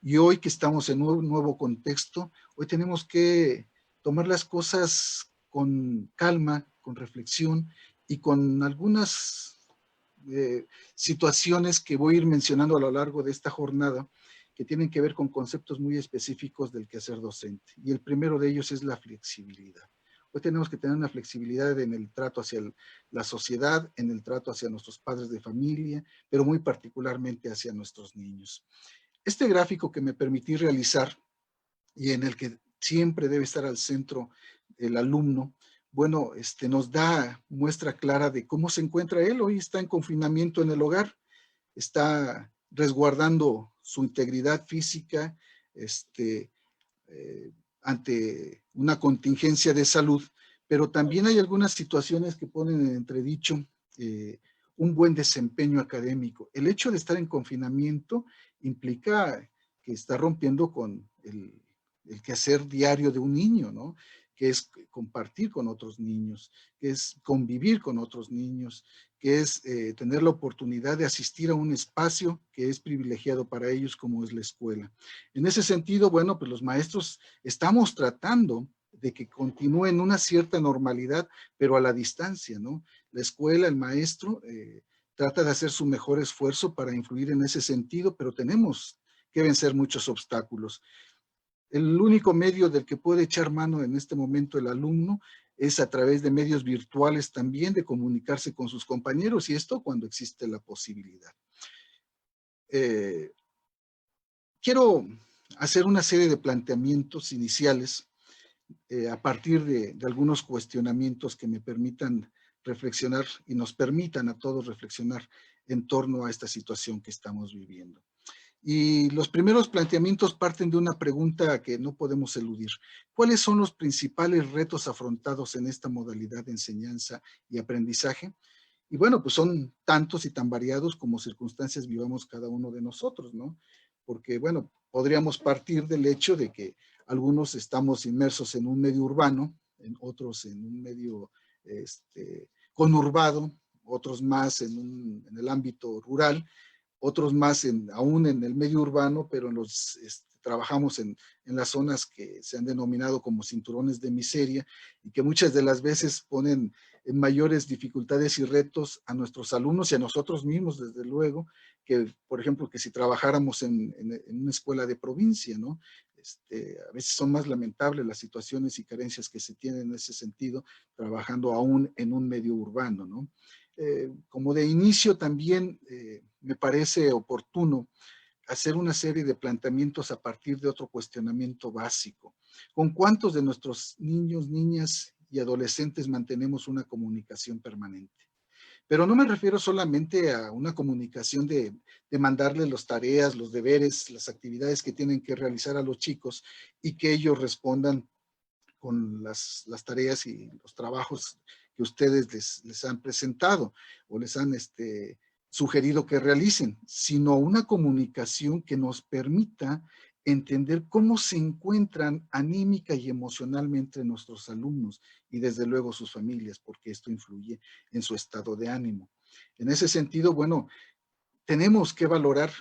Y hoy que estamos en un nuevo contexto, hoy tenemos que tomar las cosas con calma, con reflexión y con algunas situaciones que voy a ir mencionando a lo largo de esta jornada, que tienen que ver con conceptos muy específicos del quehacer docente. Y el primero de ellos es la flexibilidad. Hoy tenemos que tener una flexibilidad en el trato hacia la sociedad, en el trato hacia nuestros padres de familia, pero muy particularmente hacia nuestros niños. Este gráfico que me permití realizar y en el que siempre debe estar al centro el alumno, bueno, nos da muestra clara de cómo se encuentra él. Hoy está en confinamiento en el hogar, está resguardando su integridad física, eh, ante una contingencia de salud, pero también hay algunas situaciones que ponen en entredicho un buen desempeño académico. El hecho de estar en confinamiento implica que está rompiendo con el quehacer diario de un niño, ¿no? Que es compartir con otros niños, que es convivir con otros niños, que es tener la oportunidad de asistir a un espacio que es privilegiado para ellos como es la escuela. En ese sentido, bueno, pues los maestros estamos tratando de que continúen una cierta normalidad, pero a la distancia, ¿no? La escuela, el maestro, trata de hacer su mejor esfuerzo para influir en ese sentido, pero tenemos que vencer muchos obstáculos. El único medio del que puede echar mano en este momento el alumno es a través de medios virtuales también de comunicarse con sus compañeros, y esto cuando existe la posibilidad. Quiero hacer una serie de planteamientos iniciales a partir de algunos cuestionamientos que me permitan reflexionar y nos permitan a todos reflexionar en torno a esta situación que estamos viviendo. Y los primeros planteamientos parten de una pregunta que no podemos eludir. ¿Cuáles son los principales retos afrontados en esta modalidad de enseñanza y aprendizaje? Y bueno, pues son tantos y tan variados como circunstancias vivamos cada uno de nosotros, ¿no? Porque, bueno, podríamos partir del hecho de que algunos estamos inmersos en un medio urbano, en otros en un medio conurbado, otros más en el ámbito rural, otros más aún en el medio urbano, pero trabajamos en las zonas que se han denominado como cinturones de miseria y que muchas de las veces ponen en mayores dificultades y retos a nuestros alumnos y a nosotros mismos, desde luego, que, por ejemplo, que si trabajáramos en una escuela de provincia, ¿no? A veces son más lamentables las situaciones y carencias que se tienen en ese sentido, trabajando aún en un medio urbano, ¿no? Como de inicio también me parece oportuno hacer una serie de planteamientos a partir de otro cuestionamiento básico. ¿Con cuántos de nuestros niños, niñas y adolescentes mantenemos una comunicación permanente? Pero no me refiero solamente a una comunicación de mandarles las tareas, los deberes, las actividades que tienen que realizar a los chicos y que ellos respondan con las tareas y los trabajos que ustedes les han presentado o les han sugerido que realicen, sino una comunicación que nos permita entender cómo se encuentran anímica y emocionalmente nuestros alumnos y desde luego sus familias, porque esto influye en su estado de ánimo. En ese sentido, bueno, tenemos que valorar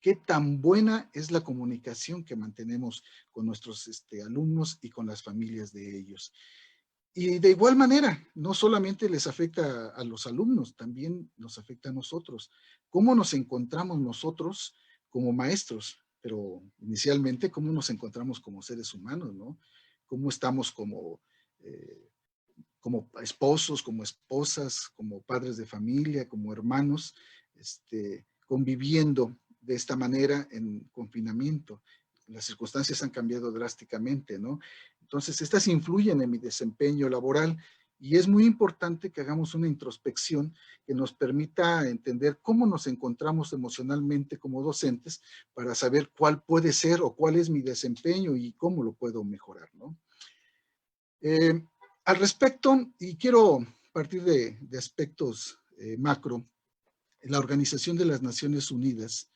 qué tan buena es la comunicación que mantenemos con nuestros alumnos y con las familias de ellos. Y de igual manera, no solamente les afecta a los alumnos, también nos afecta a nosotros. ¿Cómo nos encontramos nosotros como maestros? Pero inicialmente, ¿cómo nos encontramos como seres humanos, no? ¿Cómo estamos eh, como esposos, como esposas, como padres de familia, como hermanos, conviviendo de esta manera en confinamiento? Las circunstancias han cambiado drásticamente, ¿no? Entonces, estas influyen en mi desempeño laboral y es muy importante que hagamos una introspección que nos permita entender cómo nos encontramos emocionalmente como docentes para saber cuál puede ser o cuál es mi desempeño y cómo lo puedo mejorar, ¿no? Al respecto, y quiero partir de aspectos macro, la Organización de las Naciones Unidas,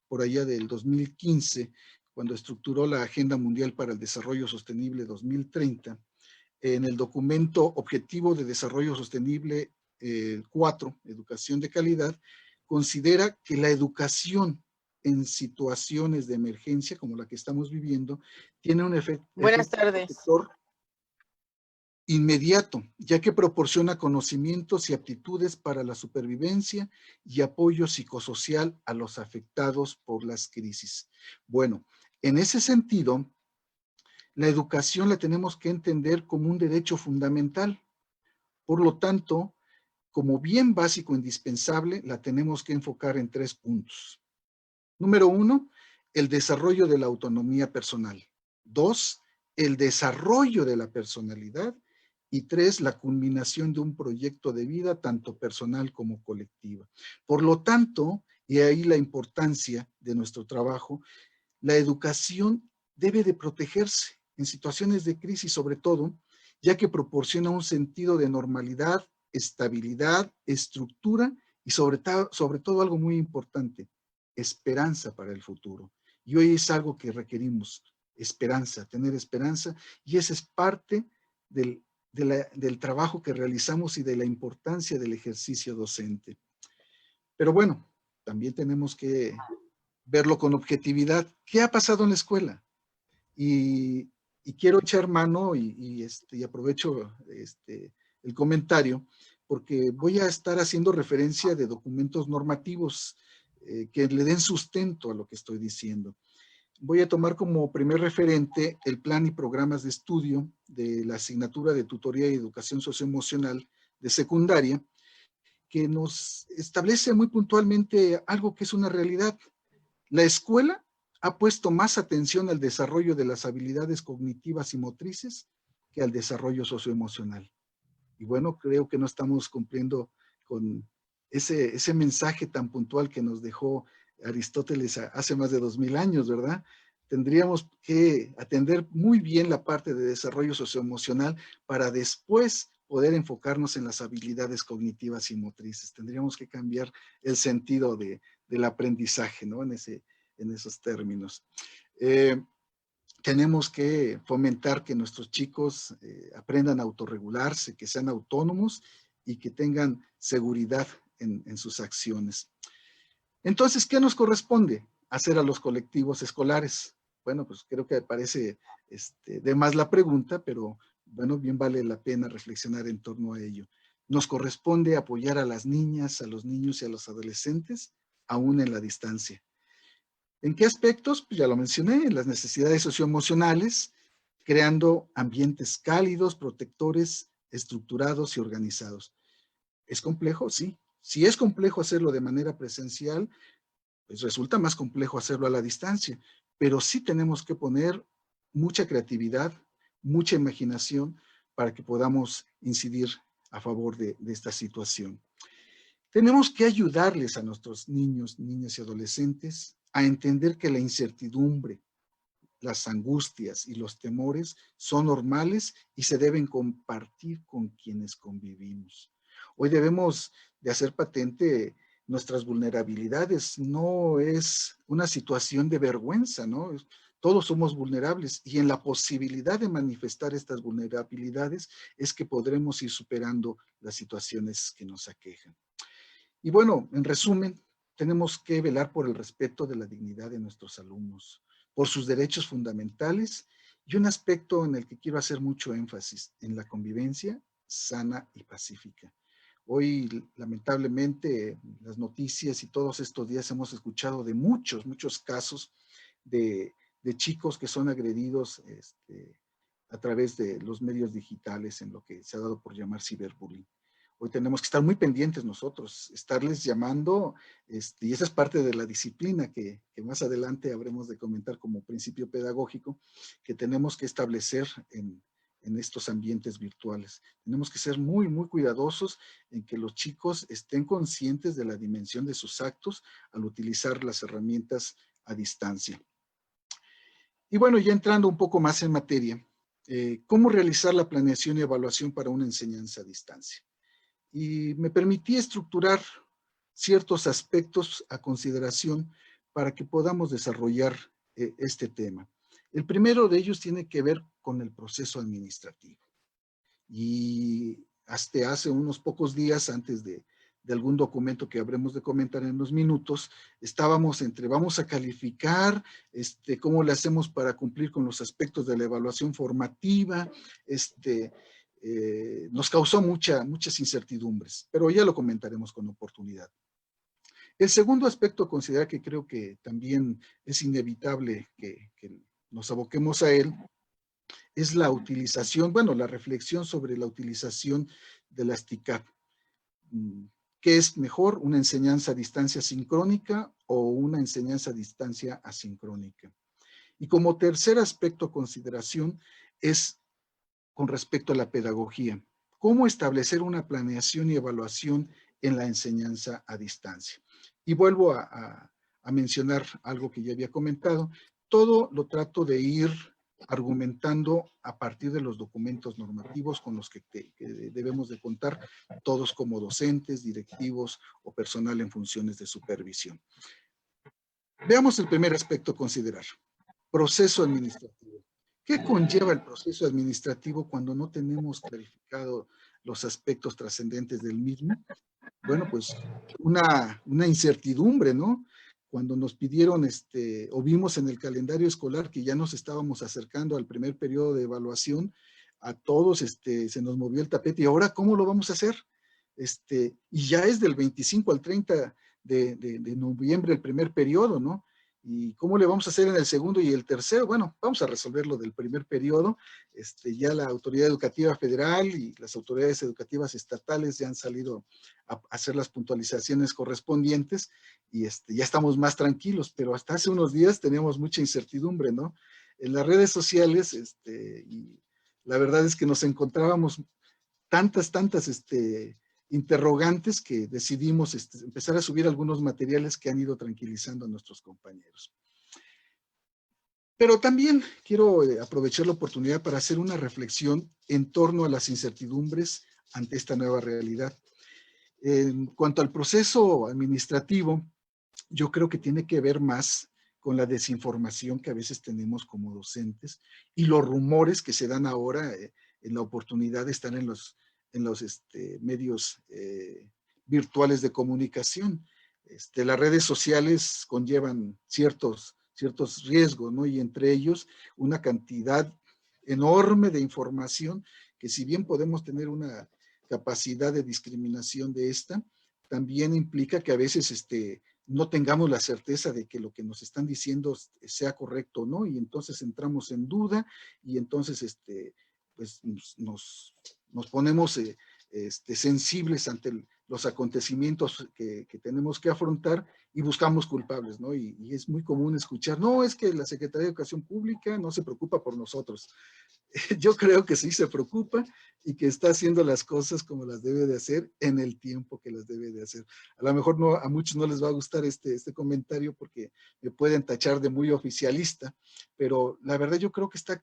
por allá del 2015, cuando estructuró la Agenda Mundial para el Desarrollo Sostenible 2030, en el documento Objetivo de Desarrollo Sostenible 4, Educación de Calidad, considera que la educación en situaciones de emergencia como la que estamos viviendo, tiene un Buenas efecto tardes. protector inmediato, ya que proporciona conocimientos y aptitudes para la supervivencia y apoyo psicosocial a los afectados por las crisis. Bueno, en ese sentido, la educación la tenemos que entender como un derecho fundamental. Por lo tanto, como bien básico indispensable, la tenemos que enfocar en 3 puntos. Número 1, el desarrollo de la autonomía personal. 2, el desarrollo de la personalidad. Y 3, la culminación de un proyecto de vida, tanto personal como colectiva. Por lo tanto, y ahí la importancia de nuestro trabajo, la educación debe de protegerse en situaciones de crisis, sobre todo, ya que proporciona un sentido de normalidad, estabilidad, estructura y sobre todo algo muy importante, esperanza para el futuro. Y hoy es algo que requerimos, esperanza, tener esperanza, y esa es parte del trabajo que realizamos y de la importancia del ejercicio docente. Pero bueno, también tenemos que verlo con objetividad. ¿Qué ha pasado en la escuela? Y, y quiero echar mano y aprovecho el comentario porque voy a estar haciendo referencia de documentos normativos que le den sustento a lo que estoy diciendo. Voy a tomar como primer referente el plan y programas de estudio de la asignatura de tutoría y educación socioemocional de secundaria, que nos establece muy puntualmente algo que es una realidad. La escuela ha puesto más atención al desarrollo de las habilidades cognitivas y motrices que al desarrollo socioemocional. Y bueno, creo que no estamos cumpliendo con ese mensaje tan puntual que nos dejó Aristóteles hace más de 2000 años, ¿verdad? Tendríamos que atender muy bien la parte de desarrollo socioemocional para después poder enfocarnos en las habilidades cognitivas y motrices. Tendríamos que cambiar el sentido del aprendizaje, ¿no? En esos términos. Tenemos que fomentar que nuestros chicos aprendan a autorregularse, que sean autónomos y que tengan seguridad en sus acciones. Entonces, ¿qué nos corresponde hacer a los colectivos escolares? Bueno, pues creo que parece de más la pregunta, pero bueno, bien vale la pena reflexionar en torno a ello. Nos corresponde apoyar a las niñas, a los niños y a los adolescentes, aún en la distancia. ¿En qué aspectos? Pues ya lo mencioné, en las necesidades socioemocionales, creando ambientes cálidos, protectores, estructurados y organizados. ¿Es complejo? Sí. Si es complejo hacerlo de manera presencial, pues resulta más complejo hacerlo a la distancia, pero sí tenemos que poner mucha creatividad, mucha imaginación para que podamos incidir a favor de esta situación. Tenemos que ayudarles a nuestros niños, niñas y adolescentes a entender que la incertidumbre, las angustias y los temores son normales y se deben compartir con quienes convivimos. Hoy debemos de hacer patente nuestras vulnerabilidades. No es una situación de vergüenza, ¿no? Todos somos vulnerables y en la posibilidad de manifestar estas vulnerabilidades es que podremos ir superando las situaciones que nos aquejan. Y bueno, en resumen, tenemos que velar por el respeto de la dignidad de nuestros alumnos, por sus derechos fundamentales y un aspecto en el que quiero hacer mucho énfasis, en la convivencia sana y pacífica. Hoy, lamentablemente, las noticias y todos estos días hemos escuchado de muchos casos de chicos que son agredidos a través de los medios digitales en lo que se ha dado por llamar ciberbullying. Hoy tenemos que estar muy pendientes nosotros, estarles llamando, y esa es parte de la disciplina que más adelante habremos de comentar como principio pedagógico, que tenemos que establecer en estos ambientes virtuales. Tenemos que ser muy cuidadosos en que los chicos estén conscientes de la dimensión de sus actos al utilizar las herramientas a distancia. Y bueno, ya entrando un poco más en materia, ¿cómo realizar la planeación y evaluación para una enseñanza a distancia? Y me permití estructurar ciertos aspectos a consideración para que podamos desarrollar este tema. El primero de ellos tiene que ver con el proceso administrativo. Y hasta hace unos pocos días antes de de algún documento que habremos de comentar en unos minutos, estábamos entre vamos a calificar, cómo le hacemos para cumplir con los aspectos de la evaluación formativa, nos causó muchas incertidumbres, pero ya lo comentaremos con oportunidad. El segundo aspecto a considerar, que creo que también es inevitable que nos aboquemos a él, es la utilización, bueno, la reflexión sobre la utilización de las TICAP. ¿Qué es mejor, una enseñanza a distancia sincrónica o una enseñanza a distancia asincrónica? Y como tercer aspecto a consideración es con respecto a la pedagogía. ¿Cómo establecer una planeación y evaluación en la enseñanza a distancia? Y vuelvo a mencionar algo que ya había comentado. Todo lo trato de ir argumentando a partir de los documentos normativos con los que debemos de contar todos como docentes, directivos o personal en funciones de supervisión. Veamos el primer aspecto a considerar. Proceso administrativo. ¿Qué conlleva el proceso administrativo cuando no tenemos clarificado los aspectos trascendentes del mismo? Bueno, pues una incertidumbre, ¿no? Cuando nos pidieron, o vimos en el calendario escolar que ya nos estábamos acercando al primer periodo de evaluación, a todos se nos movió el tapete. ¿Y ahora cómo lo vamos a hacer? Y ya es del 25 al 30 de noviembre el primer periodo, ¿no? ¿Y cómo le vamos a hacer en el segundo y el tercero? Bueno, vamos a resolver lo del primer periodo. Ya la Autoridad Educativa Federal y las autoridades educativas estatales ya han salido a hacer las puntualizaciones correspondientes y ya estamos más tranquilos, pero hasta hace unos días teníamos mucha incertidumbre, ¿no? En las redes sociales, y la verdad es que nos encontrábamos tantas interrogantes que decidimos empezar a subir algunos materiales que han ido tranquilizando a nuestros compañeros. Pero también quiero aprovechar la oportunidad para hacer una reflexión en torno a las incertidumbres ante esta nueva realidad. En cuanto al proceso administrativo, yo creo que tiene que ver más con la desinformación que a veces tenemos como docentes y los rumores que se dan ahora en la oportunidad de estar en los medios virtuales de comunicación. Las redes sociales conllevan ciertos riesgos, ¿no? Y entre ellos una cantidad enorme de información que, si bien podemos tener una capacidad de discriminación de esta, también implica que a veces no tengamos la certeza de que lo que nos están diciendo sea correcto o no, y entonces entramos en duda y entonces pues nos ponemos sensibles ante los acontecimientos que tenemos que afrontar y buscamos culpables, ¿no? Y es muy común escuchar, no, es que la Secretaría de Educación Pública no se preocupa por nosotros. Yo creo que sí se preocupa y que está haciendo las cosas como las debe de hacer en el tiempo que las debe de hacer. A lo mejor a muchos no les va a gustar este comentario porque me pueden tachar de muy oficialista, pero la verdad yo creo que está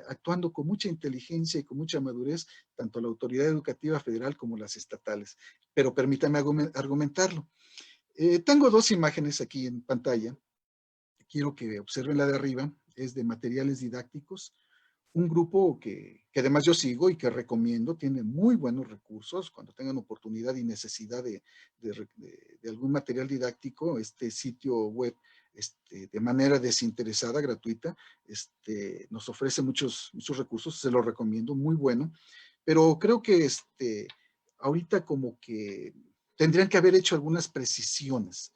actuando con mucha inteligencia y con mucha madurez tanto la Autoridad Educativa Federal como las estatales. Pero permítame argumentarlo. Tengo dos imágenes aquí en pantalla. Quiero que observen la de arriba. Es de materiales didácticos. Un grupo que además yo sigo y que recomiendo, tiene muy buenos recursos. Cuando tengan oportunidad y necesidad de algún material didáctico, este sitio web de manera desinteresada, gratuita, nos ofrece muchos recursos, se los recomiendo, muy bueno. Pero creo que ahorita como que tendrían que haber hecho algunas precisiones.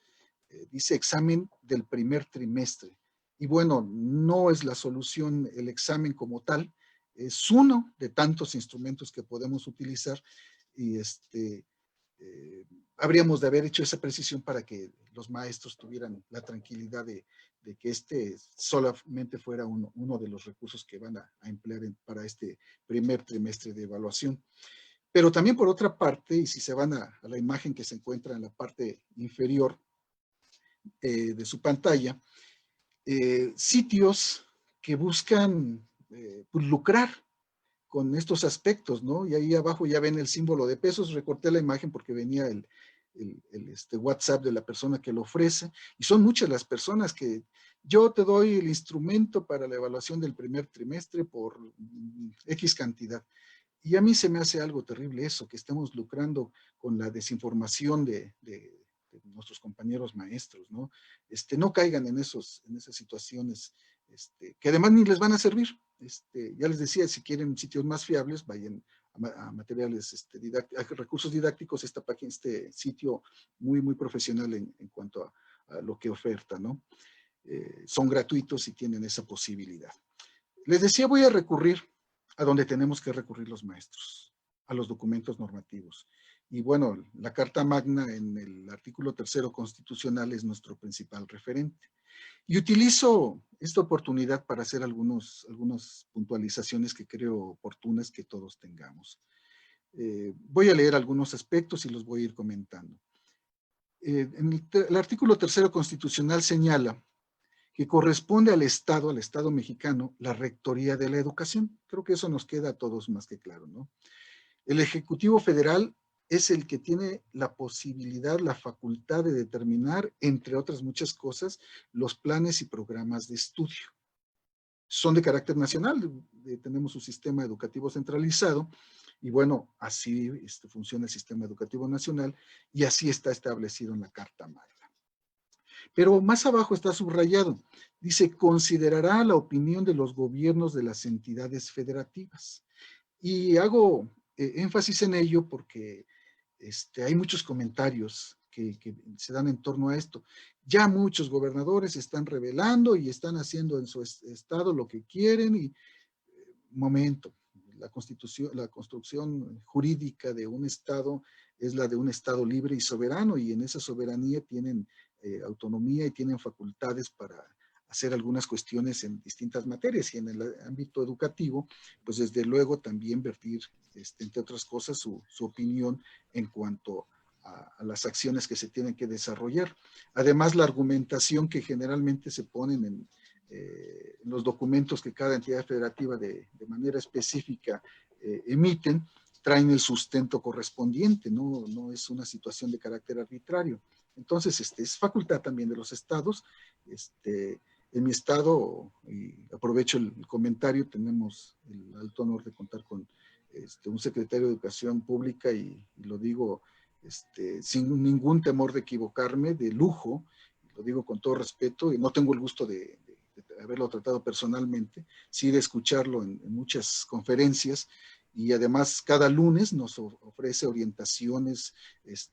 Dice examen del primer trimestre. Y bueno, no es la solución el examen como tal, es uno de tantos instrumentos que podemos utilizar y habríamos de haber hecho esa precisión para que los maestros tuvieran la tranquilidad de que solamente fuera uno de los recursos que van a emplear para este primer trimestre de evaluación. Pero también por otra parte, y si se van a la imagen que se encuentra en la parte inferior de su pantalla, sitios que buscan pues, lucrar con estos aspectos, ¿no? Y ahí abajo ya ven el símbolo de pesos. Recorté la imagen porque venía el WhatsApp de la persona que lo ofrece, y son muchas las personas que yo te doy el instrumento para la evaluación del primer trimestre por X cantidad. Y a mí se me hace algo terrible eso, que estemos lucrando con la desinformación de nuestros compañeros maestros, ¿no? No caigan en esas situaciones, que además ni les van a servir. Ya les decía, si quieren sitios más fiables, vayan a materiales, a recursos didácticos, esta página, este sitio muy profesional en cuanto a lo que oferta, ¿no? Son gratuitos y tienen esa posibilidad. Les decía, voy a recurrir a donde tenemos que recurrir los maestros, a los documentos normativos. Y bueno, la Carta Magna en el artículo 3 constitucional es nuestro principal referente. Y utilizo esta oportunidad para hacer algunas puntualizaciones que creo oportunas que todos tengamos. Voy a leer algunos aspectos y los voy a ir comentando. En el artículo 3 constitucional señala que corresponde al Estado mexicano, la rectoría de la educación. Creo que eso nos queda a todos más que claro, ¿no? El Ejecutivo Federal es el que tiene la posibilidad, la facultad de determinar, entre otras muchas cosas, los planes y programas de estudio. Son de carácter nacional, tenemos un sistema educativo centralizado, y bueno, así funciona el sistema educativo nacional, y así está establecido en la Carta Magna. Pero más abajo está subrayado. Dice, considerará la opinión de los gobiernos de las entidades federativas. Y hago énfasis en ello porque hay muchos comentarios que se dan en torno a esto. Ya muchos gobernadores están revelando y están haciendo en su estado lo que quieren y, momento, la construcción jurídica de un estado es la de un estado libre y soberano, y en esa soberanía tienen autonomía y tienen facultades para hacer algunas cuestiones en distintas materias, y en el ámbito educativo, pues desde luego también vertir, entre otras cosas, su opinión en cuanto a las acciones que se tienen que desarrollar. Además, la argumentación que generalmente se ponen en los documentos que cada entidad federativa de manera específica emiten, traen el sustento correspondiente, no es una situación de carácter arbitrario. Entonces, es facultad también de los estados. En mi estado, y aprovecho el comentario, tenemos el alto honor de contar con un secretario de Educación Pública, y lo digo sin ningún temor de equivocarme, de lujo, lo digo con todo respeto, y no tengo el gusto de haberlo tratado personalmente, sí de escucharlo en muchas conferencias, y además cada lunes nos ofrece orientaciones,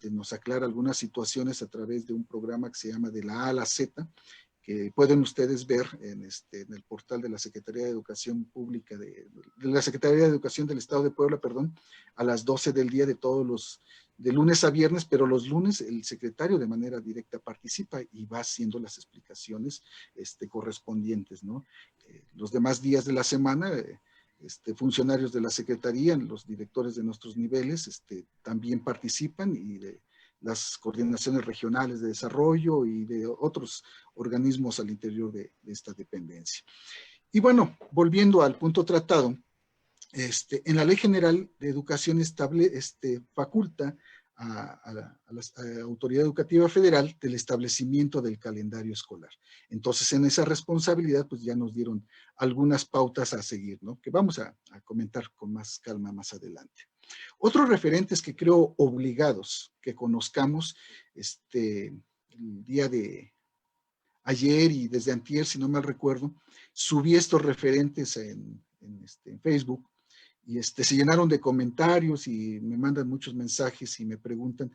nos aclara algunas situaciones a través de un programa que se llama De la A a la Z, que pueden ustedes ver en el portal de la Secretaría de Educación Pública, de la Secretaría de Educación del Estado de Puebla, perdón, a las 12 del día de lunes a viernes, pero los lunes el secretario de manera directa participa y va haciendo las explicaciones correspondientes, ¿no? Los demás días de la semana, funcionarios de la Secretaría, los directores de nuestros niveles, también participan, y de las coordinaciones regionales de desarrollo y de otros organismos al interior de esta dependencia. Y bueno, volviendo al punto tratado, en la Ley General de Educación faculta a la Autoridad Educativa Federal del establecimiento del calendario escolar. Entonces, en esa responsabilidad, pues ya nos dieron algunas pautas a seguir, ¿no? Que vamos a comentar con más calma más adelante. Otros referentes que creo obligados que conozcamos, el día de ayer y desde antier, si no mal recuerdo, subí estos referentes en Facebook, y se llenaron de comentarios y me mandan muchos mensajes y me preguntan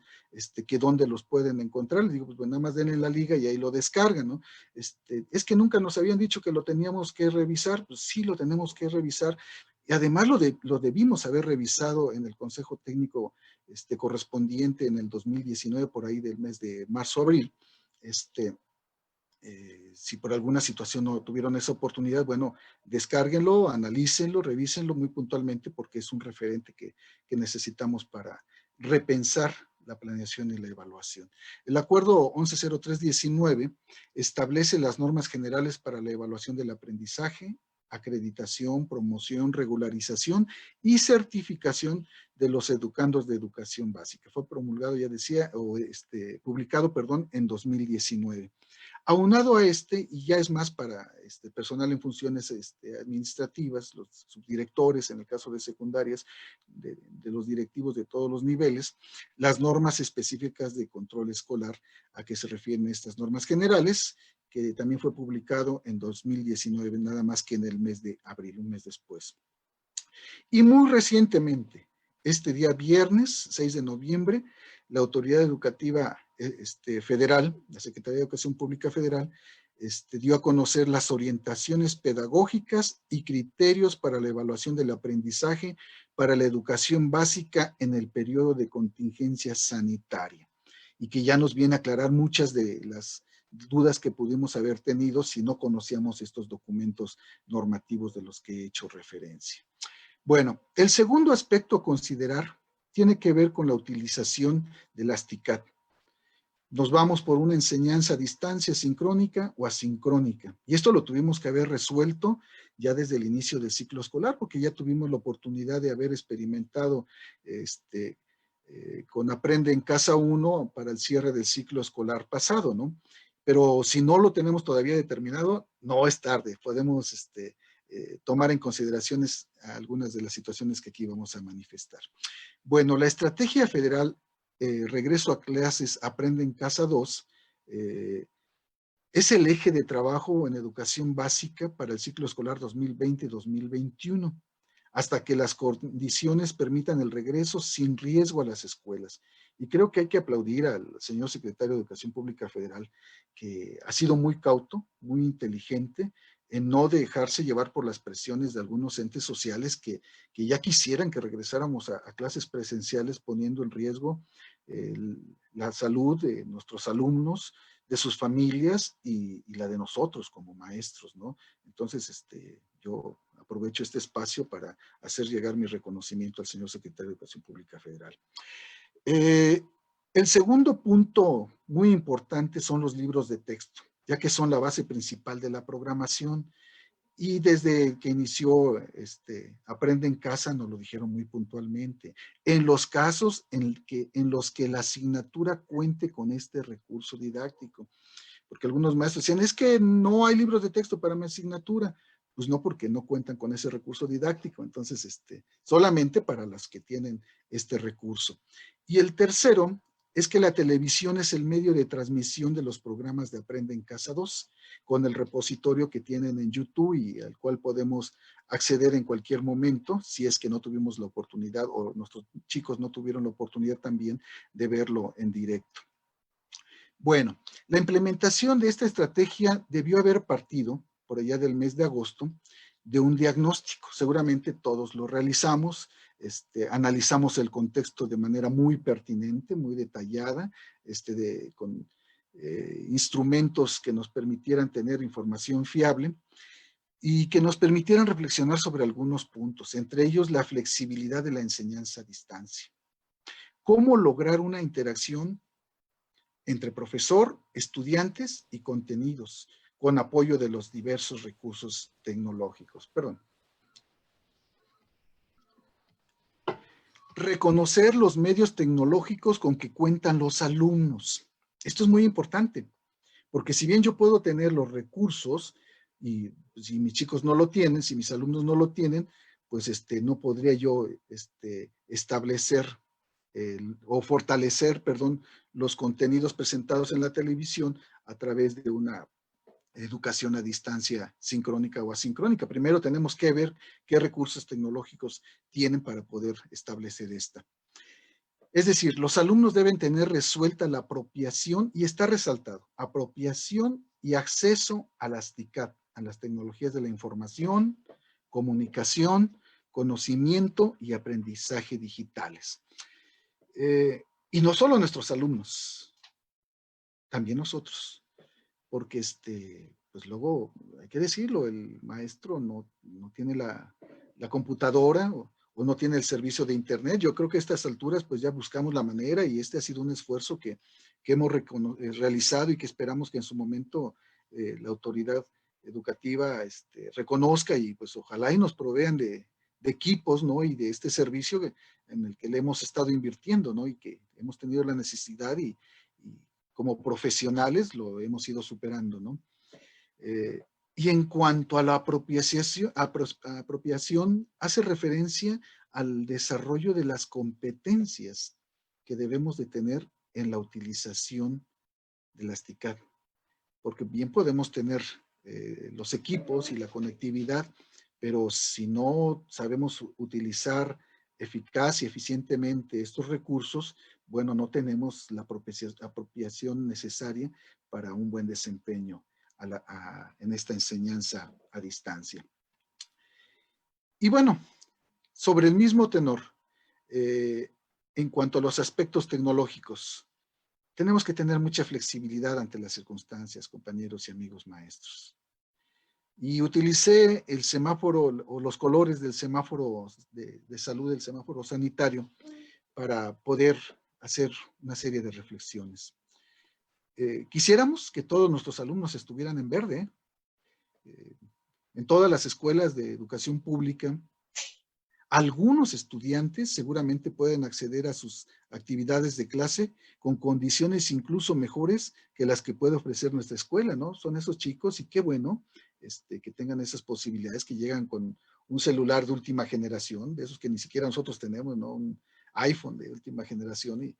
que dónde los pueden encontrar. Les digo, pues nada más denle la liga y ahí lo descargan, ¿no? Es que nunca nos habían dicho que lo teníamos que revisar. Pues sí, lo tenemos que revisar, y además lo debimos haber revisado en el Consejo Técnico correspondiente en el 2019, por ahí del mes de marzo-abril. Si por alguna situación no tuvieron esa oportunidad, bueno, descárguenlo, analícenlo, revísenlo muy puntualmente, porque es un referente que necesitamos para repensar la planeación y la evaluación. El acuerdo 110319 establece las normas generales para la evaluación del aprendizaje, acreditación, promoción, regularización y certificación de los educandos de educación básica. Fue promulgado, ya decía, o publicado, perdón, en 2019. Aunado a y ya es más para personal en funciones administrativas, los subdirectores, en el caso de secundarias, de los directivos de todos los niveles, las normas específicas de control escolar a que se refieren estas normas generales, que también fue publicado en 2019, nada más que en el mes de abril, un mes después. Y muy recientemente, este día viernes 6 de noviembre, la Autoridad Educativa Federal, la Secretaría de Educación Pública Federal, dio a conocer las orientaciones pedagógicas y criterios para la evaluación del aprendizaje para la educación básica en el periodo de contingencia sanitaria, y que ya nos viene a aclarar muchas de las dudas que pudimos haber tenido si no conocíamos estos documentos normativos de los que he hecho referencia. Bueno, el segundo aspecto a considerar tiene que ver con la utilización de las TICAD. Nos vamos por una enseñanza a distancia sincrónica o asincrónica. Y esto lo tuvimos que haber resuelto ya desde el inicio del ciclo escolar, porque ya tuvimos la oportunidad de haber experimentado con Aprende en Casa 1 para el cierre del ciclo escolar pasado, ¿no? Pero si no lo tenemos todavía determinado, no es tarde. Podemos tomar en consideraciones algunas de las situaciones que aquí vamos a manifestar. Bueno, la estrategia federal Regreso a Clases Aprende en Casa 2 es el eje de trabajo en educación básica para el ciclo escolar 2020-2021, hasta que las condiciones permitan el regreso sin riesgo a las escuelas. Y creo que hay que aplaudir al señor secretario de Educación Pública Federal, que ha sido muy cauto, muy inteligente, en no dejarse llevar por las presiones de algunos entes sociales que ya quisieran que regresáramos a clases presenciales, poniendo en riesgo la salud de nuestros alumnos, de sus familias y la de nosotros como maestros, ¿no? Entonces, yo aprovecho este espacio para hacer llegar mi reconocimiento al señor secretario de Educación Pública Federal. El segundo punto muy importante son los libros de texto, ya que son la base principal de la programación. Y desde que inició Aprende en Casa nos lo dijeron muy puntualmente. En los casos en los que la asignatura cuente con este recurso didáctico. Porque algunos maestros decían, es que no hay libros de texto para mi asignatura. Pues no, porque no cuentan con ese recurso didáctico. Entonces, solamente para las que tienen este recurso. Y el tercero es que la televisión es el medio de transmisión de los programas de Aprende en Casa 2, con el repositorio que tienen en YouTube y al cual podemos acceder en cualquier momento, si es que no tuvimos la oportunidad o nuestros chicos no tuvieron la oportunidad también de verlo en directo. Bueno, la implementación de esta estrategia debió haber partido, por allá del mes de agosto, de un diagnóstico. Seguramente todos lo realizamos, analizamos el contexto de manera muy pertinente, muy detallada, con instrumentos que nos permitieran tener información fiable y que nos permitieran reflexionar sobre algunos puntos, entre ellos la flexibilidad de la enseñanza a distancia. ¿Cómo lograr una interacción entre profesor, estudiantes y contenidos, con apoyo de los diversos recursos tecnológicos? Perdón. Reconocer los medios tecnológicos con que cuentan los alumnos. Esto es muy importante, porque si bien yo puedo tener los recursos, y si mis chicos no lo tienen, si mis alumnos no lo tienen, pues no podría yo establecer o fortalecer, perdón, los contenidos presentados en la televisión a través de una educación a distancia sincrónica o asincrónica. Primero tenemos que ver qué recursos tecnológicos tienen para poder establecer esta. Es decir, los alumnos deben tener resuelta la apropiación, y está resaltado, apropiación y acceso a las TICAD, a las tecnologías de la información, comunicación, conocimiento y aprendizaje digitales. Y no solo nuestros alumnos, también nosotros, porque pues luego, hay que decirlo, el maestro no tiene la computadora o no tiene el servicio de internet. Yo creo que a estas alturas pues ya buscamos la manera, y ha sido un esfuerzo que hemos realizado y que esperamos que en su momento la autoridad educativa reconozca, y pues ojalá y nos provean de equipos, ¿no? Y de este servicio en el que le hemos estado invirtiendo, ¿no? Y que hemos tenido la necesidad y como profesionales lo hemos ido superando, ¿no? Y en cuanto a la apropiación, hace referencia al desarrollo de las competencias que debemos de tener en la utilización de las TICAD. Porque bien podemos tener los equipos y la conectividad, pero si no sabemos utilizar eficaz y eficientemente estos recursos, bueno, no tenemos la apropiación necesaria para un buen desempeño en esta enseñanza a distancia. Y bueno, sobre el mismo tenor, en cuanto a los aspectos tecnológicos, tenemos que tener mucha flexibilidad ante las circunstancias, compañeros y amigos maestros. Y utilicé el semáforo o los colores del semáforo de salud, del semáforo sanitario, para poder hacer una serie de reflexiones. Quisiéramos que todos nuestros alumnos estuvieran en verde. En todas las escuelas de educación pública, algunos estudiantes seguramente pueden acceder a sus actividades de clase con condiciones incluso mejores que las que puede ofrecer nuestra escuela, ¿no? Son esos chicos y qué bueno que tengan esas posibilidades, que llegan con un celular de última generación, de esos que ni siquiera nosotros tenemos, ¿no? Un iPhone de última generación y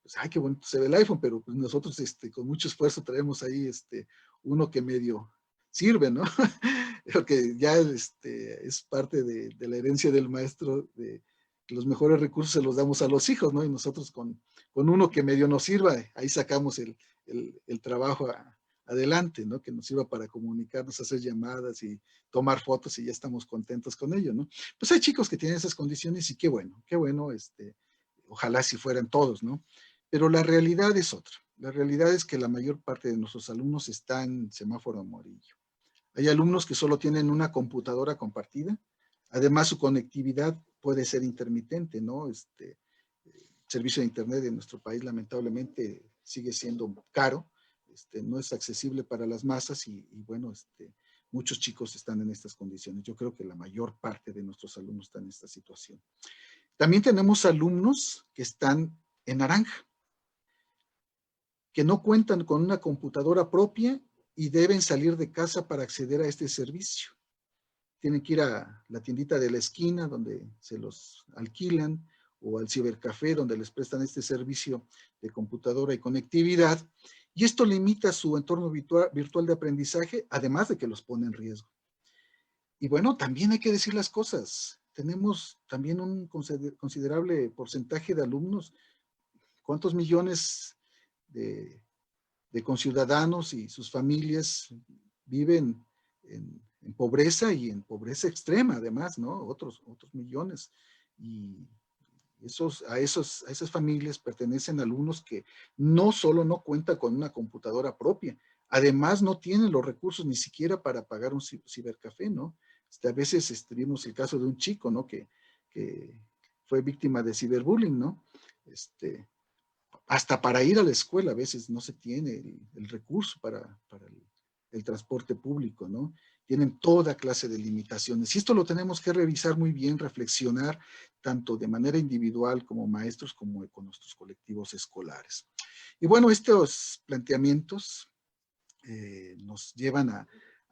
pues, ay, qué bonito se ve el iPhone, pero pues nosotros con mucho esfuerzo traemos ahí uno que medio sirve, ¿no? Porque ya es parte de la herencia del maestro, de que los mejores recursos se los damos a los hijos, ¿no? Y nosotros con uno que medio nos sirva, ahí sacamos el trabajo adelante, ¿no? Que nos sirva para comunicarnos, hacer llamadas y tomar fotos y ya estamos contentos con ello, ¿no? Pues hay chicos que tienen esas condiciones y qué bueno, ojalá si fueran todos, ¿no? Pero la realidad es otra. La realidad es que la mayor parte de nuestros alumnos están en semáforo amarillo. Hay alumnos que solo tienen una computadora compartida. Además, su conectividad puede ser intermitente, ¿no? El servicio de Internet en nuestro país, lamentablemente, sigue siendo caro. No es accesible para las masas y bueno, muchos chicos están en estas condiciones. Yo creo que la mayor parte de nuestros alumnos están en esta situación. También tenemos alumnos que están en naranja, que no cuentan con una computadora propia y deben salir de casa para acceder a este servicio. Tienen que ir a la tiendita de la esquina donde se los alquilan o al cibercafé donde les prestan este servicio de computadora y conectividad. Y esto limita su entorno virtual de aprendizaje, además de que los pone en riesgo. Y bueno, también hay que decir las cosas. Tenemos también un considerable porcentaje de alumnos. ¿Cuántos millones de conciudadanos y sus familias viven en pobreza y en pobreza extrema, además, ¿no? Otros millones. Y a esas familias pertenecen alumnos que no solo no cuentan con una computadora propia, además no tienen los recursos ni siquiera para pagar un cibercafé, ¿no? A veces vimos el caso de un chico, ¿no? Que fue víctima de ciberbullying, ¿no? Hasta para ir a la escuela a veces no se tiene el recurso para el transporte público, ¿no? Tienen toda clase de limitaciones. Y esto lo tenemos que revisar muy bien, reflexionar, tanto de manera individual como maestros, como con nuestros colectivos escolares. Y bueno, estos planteamientos nos llevan a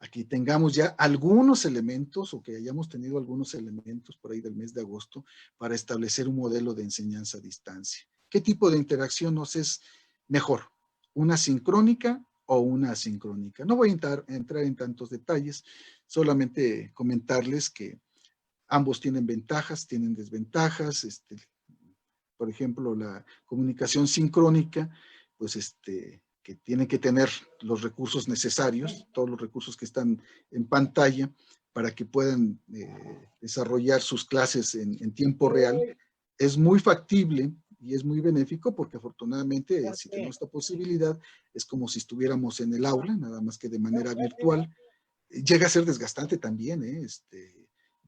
que tengamos ya algunos elementos o que hayamos tenido algunos elementos por ahí del mes de agosto para establecer un modelo de enseñanza a distancia. ¿Qué tipo de interacción nos es mejor? ¿Una sincrónica o una asincrónica? No voy a entrar en tantos detalles, solamente comentarles que ambos tienen ventajas, tienen desventajas. Por ejemplo, la comunicación sincrónica, pues que tiene que tener los recursos necesarios, todos los recursos que están en pantalla, para que puedan desarrollar sus clases en tiempo real. Es muy factible y es muy benéfico porque afortunadamente si tenemos esta posibilidad es como si estuviéramos en el aula, nada más que de manera virtual. Llega a ser desgastante también,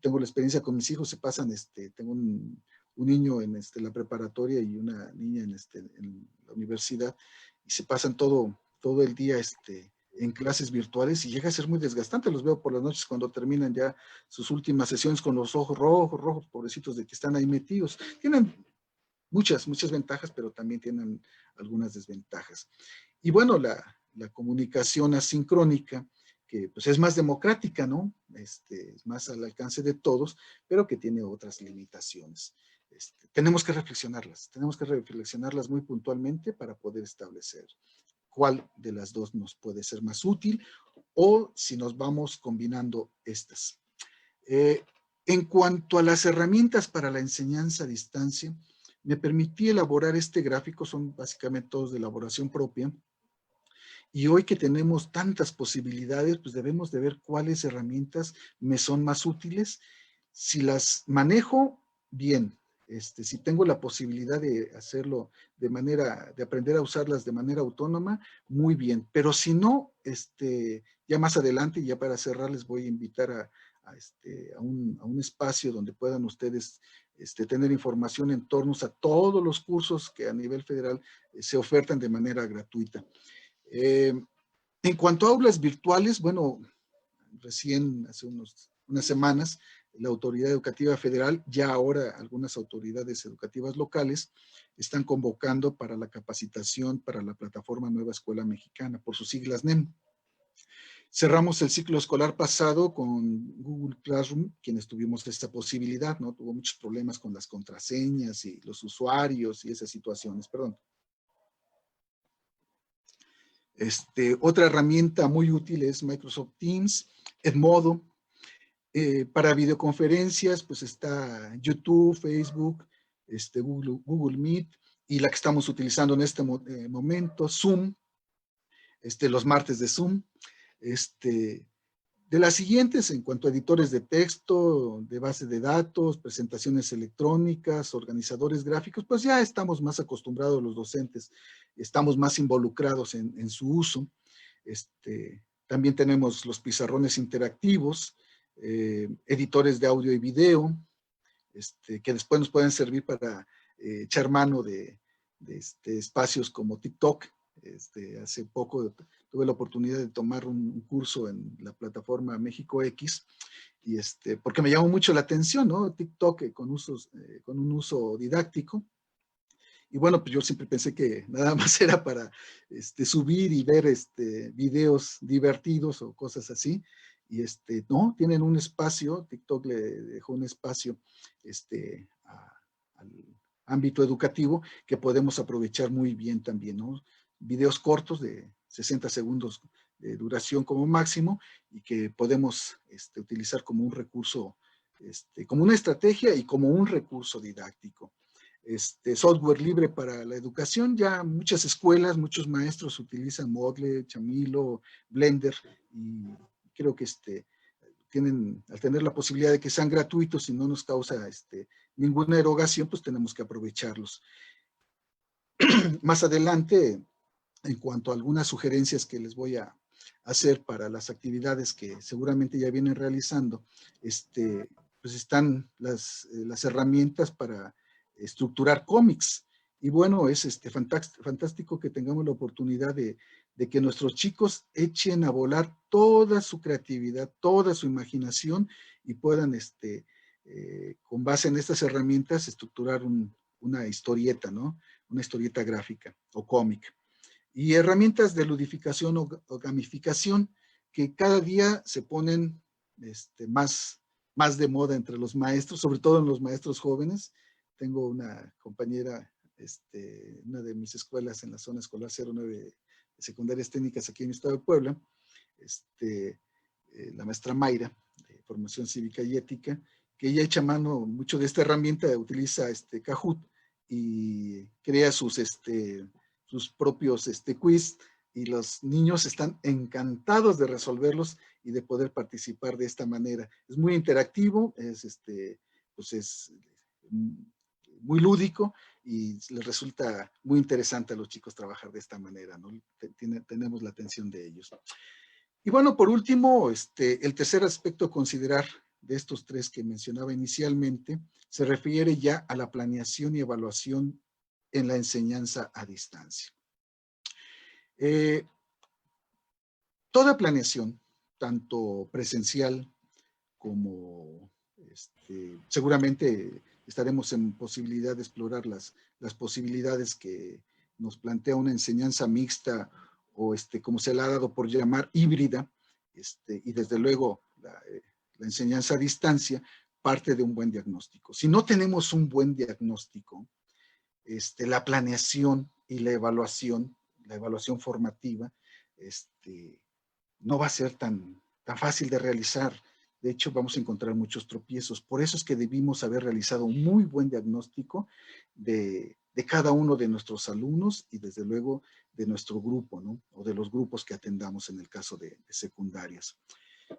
tengo la experiencia con mis hijos, se pasan, tengo un niño en la preparatoria y una niña en la universidad y se pasan todo el día en clases virtuales y llega a ser muy desgastante. Los veo por las noches cuando terminan ya sus últimas sesiones con los ojos rojos, pobrecitos de que están ahí metidos. Tienen muchas ventajas, pero también tienen algunas desventajas. Y bueno, la comunicación asincrónica, que pues es más democrática, ¿no? Es más al alcance de todos, pero que tiene otras limitaciones. Tenemos que reflexionarlas muy puntualmente para poder establecer cuál de las dos nos puede ser más útil o si nos vamos combinando estas. En cuanto a las herramientas para la enseñanza a distancia, me permití elaborar este gráfico, son básicamente todos de elaboración propia, y hoy que tenemos tantas posibilidades, pues debemos de ver cuáles herramientas me son más útiles. Si las manejo, bien. Si tengo la posibilidad de hacerlo de aprender a usarlas de manera autónoma, muy bien. Pero si no, ya más adelante, ya para cerrar, les voy a invitar a un espacio donde puedan ustedes tener información en torno a todos los cursos que a nivel federal se ofertan de manera gratuita. En cuanto a aulas virtuales, bueno, recién hace unas semanas, la Autoridad Educativa Federal, ya ahora algunas autoridades educativas locales, están convocando para la capacitación para la plataforma Nueva Escuela Mexicana, por sus siglas NEM. Cerramos el ciclo escolar pasado con Google Classroom, quienes tuvimos esta posibilidad, ¿no? Tuvo muchos problemas con las contraseñas y los usuarios y esas situaciones, perdón. Otra herramienta muy útil es Microsoft Teams, Edmodo. Para videoconferencias, pues está YouTube, Facebook, Google Meet, y la que estamos utilizando en este momento, Zoom, los martes de Zoom. De las siguientes, en cuanto a editores de texto, de base de datos, presentaciones electrónicas, organizadores gráficos, pues ya estamos más acostumbrados los docentes, estamos más involucrados en su uso. También tenemos los pizarrones interactivos, editores de audio y video, que después nos pueden servir para echar mano de espacios como TikTok. Hace poco tuve la oportunidad de tomar un curso en la plataforma México X, y porque me llamó mucho la atención, ¿no? TikTok con un uso didáctico. Y bueno, pues yo siempre pensé que nada más era para subir y ver videos divertidos o cosas así. Y no, tienen un espacio, TikTok le dejó un espacio al ámbito educativo que podemos aprovechar muy bien también, ¿no? Videos cortos de 60 segundos de duración como máximo y que podemos utilizar como un recurso, como una estrategia y como un recurso didáctico. Software libre para la educación, ya muchas escuelas, muchos maestros utilizan Moodle, Chamilo, Blender, y creo que al tener la posibilidad de que sean gratuitos y no nos causa ninguna erogación, pues tenemos que aprovecharlos. Más adelante, en cuanto a algunas sugerencias que les voy a hacer para las actividades que seguramente ya vienen realizando, pues están las herramientas para estructurar cómics. Y bueno, es fantástico que tengamos la oportunidad de que nuestros chicos echen a volar toda su creatividad, toda su imaginación y puedan, con base en estas herramientas, estructurar una historieta, ¿no? Una historieta gráfica o cómic. Y herramientas de ludificación o gamificación que cada día se ponen más de moda entre los maestros, sobre todo en los maestros jóvenes. Tengo una compañera, una de mis escuelas en la zona escolar 09 de secundarias técnicas aquí en el estado de Puebla, la maestra Mayra, de formación cívica y ética, que ella echa mano mucho de esta herramienta, utiliza Kahoot y crea sus propios quiz, y los niños están encantados de resolverlos y de poder participar de esta manera. Es muy interactivo, pues es muy lúdico y les resulta muy interesante a los chicos trabajar de esta manera, ¿no? Tenemos la atención de ellos. Y bueno, por último, el tercer aspecto a considerar de estos tres que mencionaba inicialmente se refiere ya a la planeación y evaluación en la enseñanza a distancia. Toda planeación, tanto presencial como seguramente estaremos en posibilidad de explorar las posibilidades que nos plantea una enseñanza mixta o como se le ha dado por llamar, híbrida, y desde luego la enseñanza a distancia, parte de un buen diagnóstico. Si no tenemos un buen diagnóstico, la planeación y la evaluación formativa, no va a ser tan fácil de realizar. De hecho, vamos a encontrar muchos tropiezos. Por eso es que debimos haber realizado un muy buen diagnóstico de cada uno de nuestros alumnos y desde luego de nuestro grupo, ¿no? O de los grupos que atendamos en el caso de secundarias.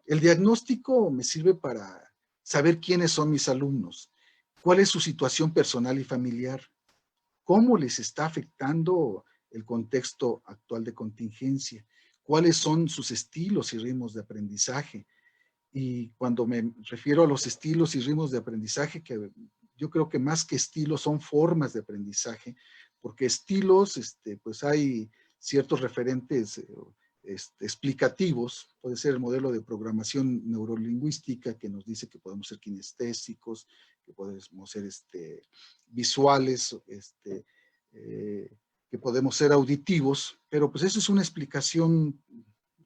El diagnóstico me sirve para saber quiénes son mis alumnos, cuál es su situación personal y familiar, cómo les está afectando el contexto actual de contingencia, cuáles son sus estilos y ritmos de aprendizaje. Y cuando me refiero a los estilos y ritmos de aprendizaje, que yo creo que más que estilos son formas de aprendizaje, porque estilos, pues hay ciertos referentes explicativos. Puede ser el modelo de programación neurolingüística que nos dice que podemos ser kinestésicos, que podemos ser visuales, que podemos ser auditivos, pero pues eso es una explicación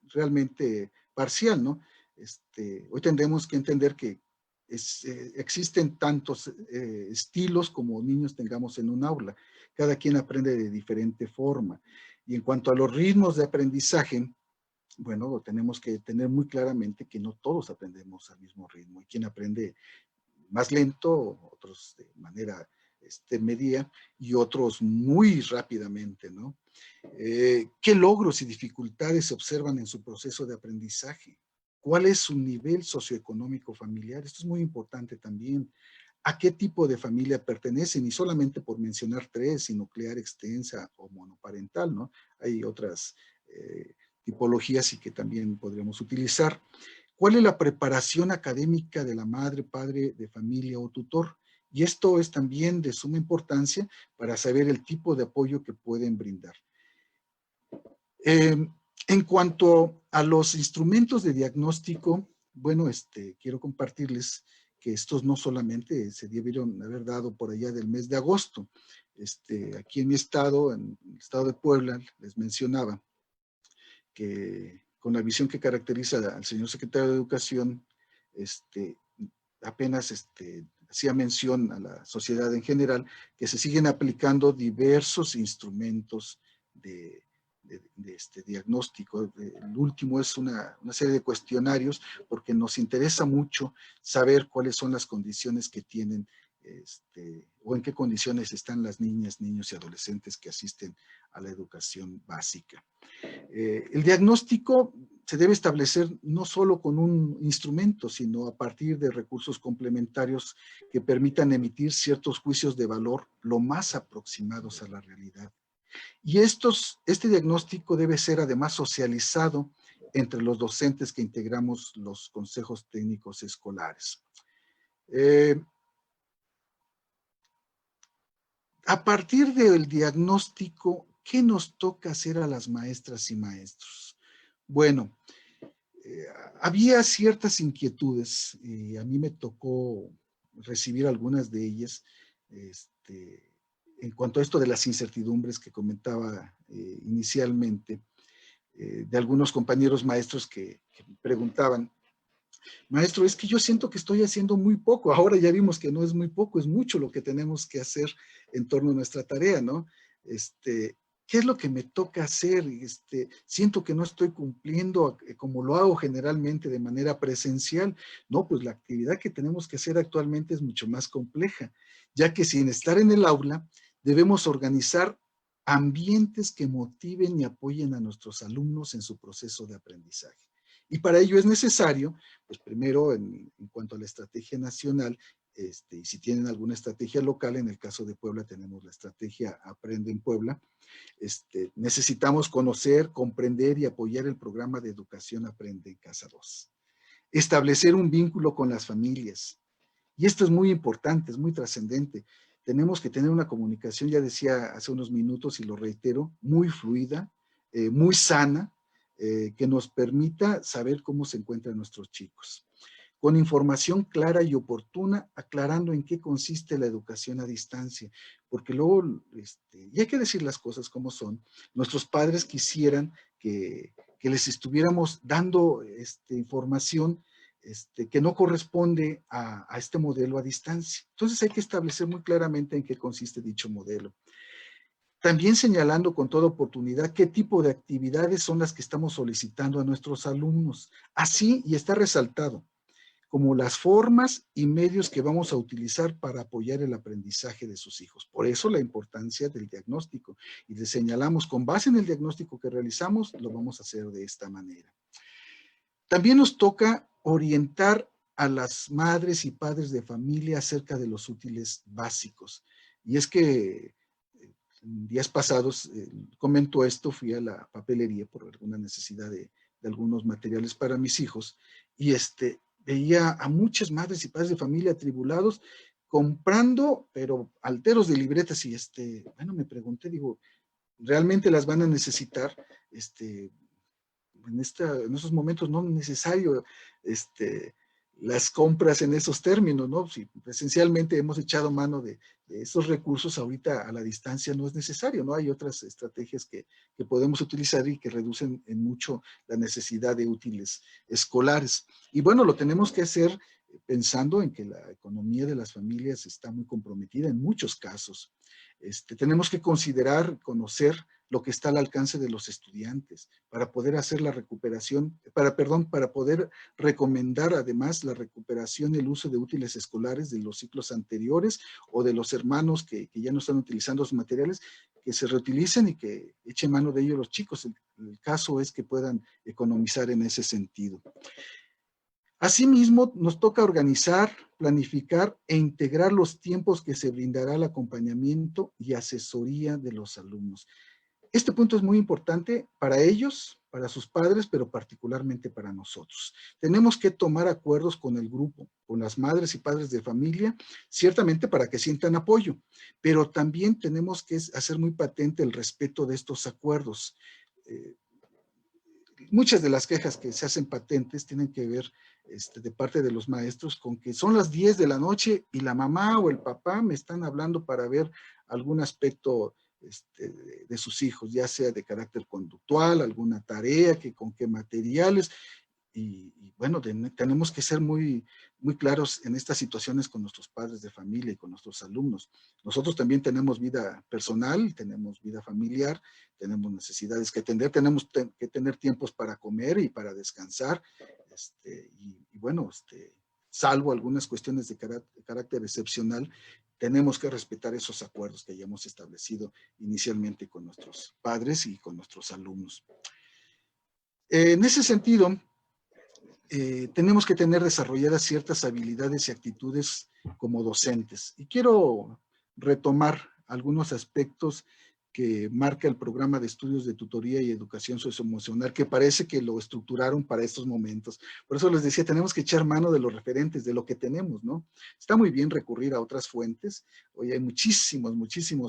realmente parcial, ¿no? Hoy tendremos que entender que existen tantos estilos como niños tengamos en un aula. Cada quien aprende de diferente forma. Y en cuanto a los ritmos de aprendizaje, bueno, tenemos que tener muy claramente que no todos aprendemos al mismo ritmo. Hay quien aprende más lento, otros de manera media y otros muy rápidamente, ¿no? ¿Qué logros y dificultades se observan en su proceso de aprendizaje? ¿Cuál es su nivel socioeconómico familiar? Esto es muy importante también. ¿A qué tipo de familia pertenecen? Y solamente por mencionar tres, si nuclear, extensa o monoparental, ¿no? Hay otras tipologías y que también podríamos utilizar. ¿Cuál es la preparación académica de la madre, padre de familia o tutor? Y esto es también de suma importancia para saber el tipo de apoyo que pueden brindar. En cuanto a los instrumentos de diagnóstico, bueno, quiero compartirles que estos no solamente se debieron haber dado por allá del mes de agosto. Aquí en mi estado, en el estado de Puebla, les mencionaba que con la visión que caracteriza al señor secretario de Educación, apenas hacía mención a la sociedad en general, que se siguen aplicando diversos instrumentos de diagnóstico. El último es una serie de cuestionarios porque nos interesa mucho saber cuáles son las condiciones que tienen o en qué condiciones están las niñas, niños y adolescentes que asisten a la educación básica. El diagnóstico se debe establecer no solo con un instrumento, sino a partir de recursos complementarios que permitan emitir ciertos juicios de valor lo más aproximados a la realidad. Y este diagnóstico debe ser además socializado entre los docentes que integramos los consejos técnicos escolares. A partir del diagnóstico, ¿qué nos toca hacer a las maestras y maestros? Bueno, había ciertas inquietudes y a mí me tocó recibir algunas de ellas en cuanto a esto de las incertidumbres que comentaba inicialmente, de algunos compañeros maestros que preguntaban, maestro, es que yo siento que estoy haciendo muy poco. Ahora ya vimos que no es muy poco, es mucho lo que tenemos que hacer en torno a nuestra tarea, ¿no? ¿Qué es lo que me toca hacer? Siento que no estoy cumpliendo como lo hago generalmente de manera presencial. No, pues la actividad que tenemos que hacer actualmente es mucho más compleja, ya que sin estar en el aula debemos organizar ambientes que motiven y apoyen a nuestros alumnos en su proceso de aprendizaje. Y para ello es necesario, pues primero en cuanto a la estrategia nacional, y si tienen alguna estrategia local, en el caso de Puebla tenemos la estrategia Aprende en Puebla, necesitamos conocer, comprender y apoyar el programa de educación Aprende en Casa 2. Establecer un vínculo con las familias. Y esto es muy importante, es muy trascendente. Tenemos que tener una comunicación, ya decía hace unos minutos y lo reitero, muy fluida, muy sana, que nos permita saber cómo se encuentran nuestros chicos. con información clara y oportuna, aclarando en qué consiste la educación a distancia. Porque luego, y hay que decir las cosas como son, nuestros padres quisieran que les estuviéramos dando información que no corresponde a este modelo a distancia. Entonces hay que establecer muy claramente en qué consiste dicho modelo. También señalando con toda oportunidad qué tipo de actividades son las que estamos solicitando a nuestros alumnos. Así, y está resaltado, como las formas y medios que vamos a utilizar para apoyar el aprendizaje de sus hijos. Por eso la importancia del diagnóstico. Y les señalamos, con base en el diagnóstico que realizamos, lo vamos a hacer de esta manera. También nos toca orientar a las madres y padres de familia acerca de los útiles básicos. Y es que días pasados comento esto, fui a la papelería por alguna necesidad de algunos materiales para mis hijos y veía a muchas madres y padres de familia atribulados comprando, pero alteros de libretas y bueno, me pregunté, digo, ¿realmente las van a necesitar? En esos momentos no es necesario las compras en esos términos, ¿no? Si esencialmente hemos echado mano de esos recursos, ahorita a la distancia no es necesario, ¿no? Hay otras estrategias que podemos utilizar y que reducen en mucho la necesidad de útiles escolares. Y bueno, lo tenemos que hacer pensando en que la economía de las familias está muy comprometida en muchos casos. Tenemos que considerar, conocer lo que está al alcance de los estudiantes para poder hacer la recuperación, para poder recomendar además la recuperación y el uso de útiles escolares de los ciclos anteriores o de los hermanos que ya no están utilizando los materiales, que se reutilicen y que echen mano de ellos los chicos. El caso es que puedan economizar en ese sentido. Asimismo, nos toca organizar, planificar e integrar los tiempos que se brindará el acompañamiento y asesoría de los alumnos. Este punto es muy importante para ellos, para sus padres, pero particularmente para nosotros. Tenemos que tomar acuerdos con el grupo, con las madres y padres de familia, ciertamente para que sientan apoyo, pero también tenemos que hacer muy patente el respeto de estos acuerdos. Muchas de las quejas que se hacen patentes tienen que ver de parte de los maestros con que son las 10 de la noche y la mamá o el papá me están hablando para ver algún aspecto de sus hijos, ya sea de carácter conductual, alguna tarea, con qué materiales, y bueno, tenemos que ser muy, muy claros en estas situaciones con nuestros padres de familia y con nuestros alumnos. Nosotros también tenemos vida personal, tenemos vida familiar, tenemos necesidades que atender, tenemos que tener tiempos para comer y para descansar, y bueno, salvo algunas cuestiones de carácter excepcional, tenemos que respetar esos acuerdos que hayamos establecido inicialmente con nuestros padres y con nuestros alumnos. En ese sentido, tenemos que tener desarrolladas ciertas habilidades y actitudes como docentes. Y quiero retomar algunos aspectos que marca el programa de estudios de tutoría y educación socioemocional, que parece que lo estructuraron para estos momentos. Por eso les decía, tenemos que echar mano de los referentes, de lo que tenemos, ¿no? Está muy bien recurrir a otras fuentes. Hoy hay muchísimos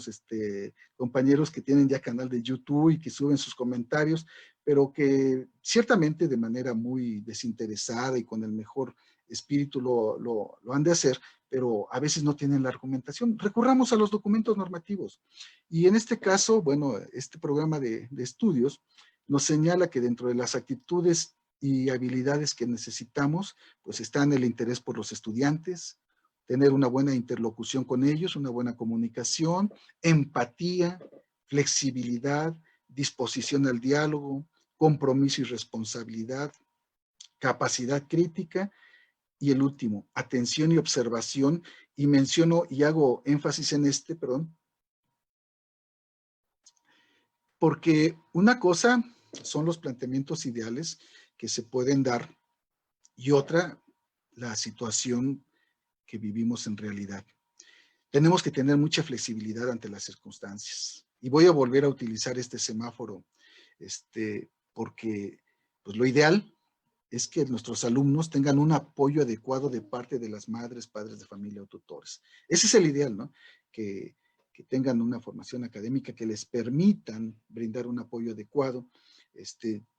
compañeros que tienen ya canal de YouTube y que suben sus comentarios, pero que ciertamente de manera muy desinteresada y con el mejor espíritu lo han de hacer, pero a veces no tienen la argumentación. Recurramos a los documentos normativos. Y en este caso, bueno, este programa de estudios nos señala que dentro de las actitudes y habilidades que necesitamos, pues están el interés por los estudiantes, tener una buena interlocución con ellos, una buena comunicación, empatía, flexibilidad, disposición al diálogo, compromiso y responsabilidad, capacidad crítica, y el último, atención y observación, y menciono y hago énfasis en perdón, porque una cosa son los planteamientos ideales que se pueden dar y otra, la situación que vivimos en realidad. Tenemos que tener mucha flexibilidad ante las circunstancias. Y voy a volver a utilizar este semáforo, porque pues, lo ideal es que nuestros alumnos tengan un apoyo adecuado de parte de las madres, padres de familia o tutores. Ese es el ideal, ¿no? Que tengan una formación académica que les permitan brindar un apoyo adecuado,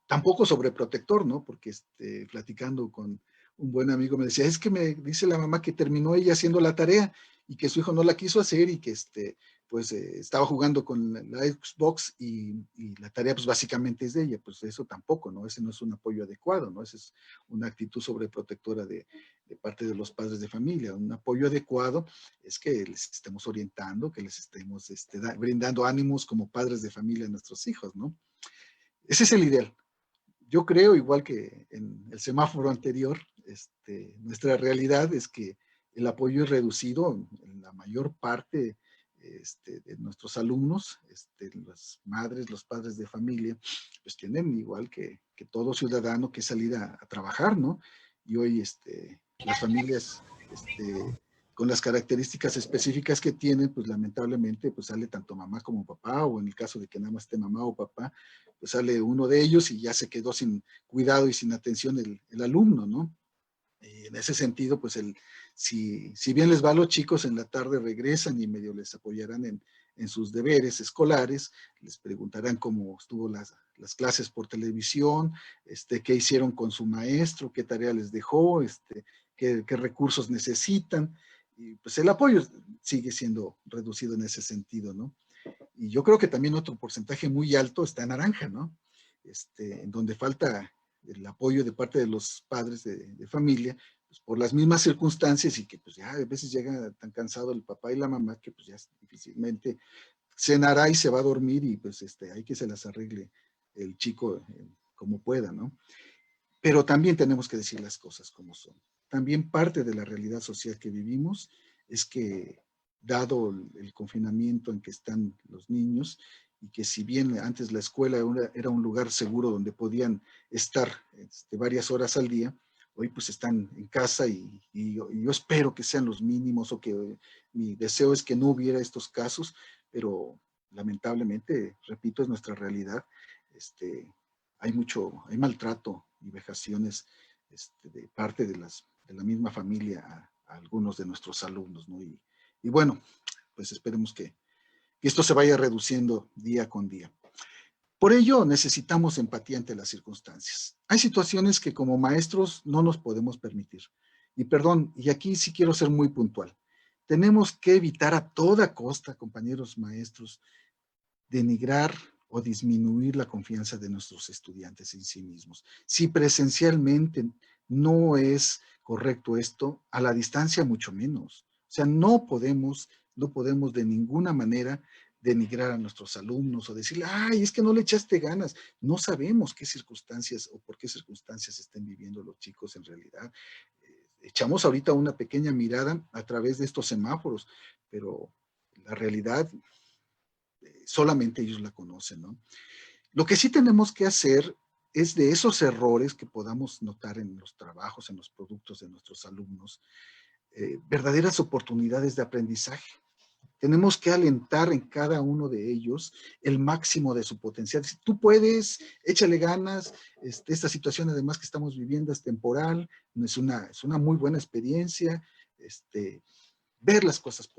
tampoco sobreprotector, ¿no? Porque platicando con un buen amigo me decía, es que me dice la mamá que terminó ella haciendo la tarea y que su hijo no la quiso hacer y que pues estaba jugando con la Xbox y la tarea pues básicamente es de ella. Pues eso tampoco, ¿no? Ese no es un apoyo adecuado, ¿no? Esa es una actitud sobreprotectora de parte de los padres de familia. Un apoyo adecuado es que les estemos orientando, que les estemos brindando ánimos como padres de familia a nuestros hijos, ¿no? Ese es el ideal. Yo creo, igual que en el semáforo anterior, nuestra realidad es que el apoyo es reducido en la mayor parte de nuestros alumnos, las madres, los padres de familia, pues tienen igual que todo ciudadano que salir a trabajar, ¿no? Y hoy las familias con las características específicas que tienen, pues lamentablemente pues sale tanto mamá como papá, o en el caso de que nada más esté mamá o papá, pues sale uno de ellos y ya se quedó sin cuidado y sin atención el alumno, ¿no? Y en ese sentido, pues si bien les va a los chicos, en la tarde regresan y medio les apoyarán en sus deberes escolares, les preguntarán cómo estuvo las clases por televisión, qué hicieron con su maestro, qué tarea les dejó, qué recursos necesitan, y pues el apoyo sigue siendo reducido en ese sentido, ¿no? Y yo creo que también otro porcentaje muy alto está en naranja, ¿no? En donde falta el apoyo de parte de los padres de familia, pues por las mismas circunstancias y que pues ya a veces llega tan cansado el papá y la mamá que pues ya difícilmente cenará y se va a dormir y pues hay que se las arregle el chico como pueda, ¿no? Pero también tenemos que decir las cosas como son. También parte de la realidad social que vivimos es que, dado el confinamiento en que están los niños, y que si bien antes la escuela era un lugar seguro donde podían estar varias horas al día, hoy pues están en casa y yo espero que sean los mínimos, o que mi deseo es que no hubiera estos casos, pero lamentablemente, repito, es nuestra realidad. Hay maltrato y vejaciones de parte de la misma familia a algunos de nuestros alumnos, ¿no? Y bueno, pues esperemos que esto se vaya reduciendo día con día. Por ello, necesitamos empatía ante las circunstancias. Hay situaciones que como maestros no nos podemos permitir. Y perdón, y aquí sí quiero ser muy puntual. Tenemos que evitar a toda costa, compañeros maestros, denigrar o disminuir la confianza de nuestros estudiantes en sí mismos. Si presencialmente no es correcto esto, a la distancia mucho menos. O sea, no podemos de ninguna manera denigrar a nuestros alumnos o decirle, ay, es que no le echaste ganas. No sabemos qué circunstancias o por qué circunstancias estén viviendo los chicos en realidad. Echamos ahorita una pequeña mirada a través de estos semáforos, pero la realidad solamente ellos la conocen, ¿no? Lo que sí tenemos que hacer es, de esos errores que podamos notar en los trabajos, en los productos de nuestros alumnos, verdaderas oportunidades de aprendizaje. Tenemos que alentar en cada uno de ellos el máximo de su potencial. Si tú puedes, échale ganas. Esta situación además que estamos viviendo es temporal, es una muy buena experiencia. Ver las cosas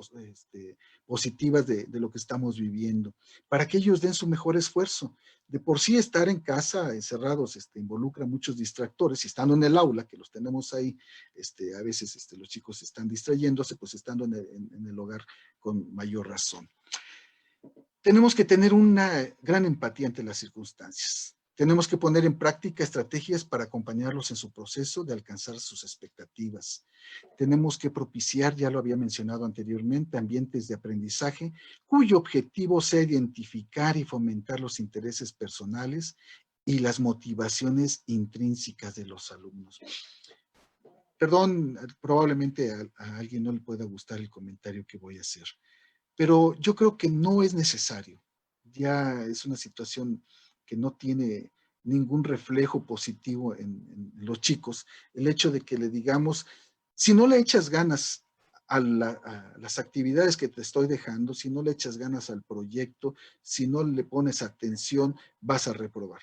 positivas de lo que estamos viviendo, para que ellos den su mejor esfuerzo. De por sí estar en casa encerrados involucra muchos distractores, y estando en el aula, que los tenemos ahí, a veces los chicos están distrayéndose, pues estando en el hogar con mayor razón. Tenemos que tener una gran empatía ante las circunstancias. Tenemos que poner en práctica estrategias para acompañarlos en su proceso de alcanzar sus expectativas. Tenemos que propiciar, ya lo había mencionado anteriormente, ambientes de aprendizaje cuyo objetivo sea identificar y fomentar los intereses personales y las motivaciones intrínsecas de los alumnos. Perdón, probablemente a alguien no le pueda gustar el comentario que voy a hacer, pero yo creo que no es necesario. Ya es una situación que no tiene ningún reflejo positivo en los chicos. El hecho de que le digamos, si no le echas ganas a las actividades que te estoy dejando, si no le echas ganas al proyecto, si no le pones atención, vas a reprobar.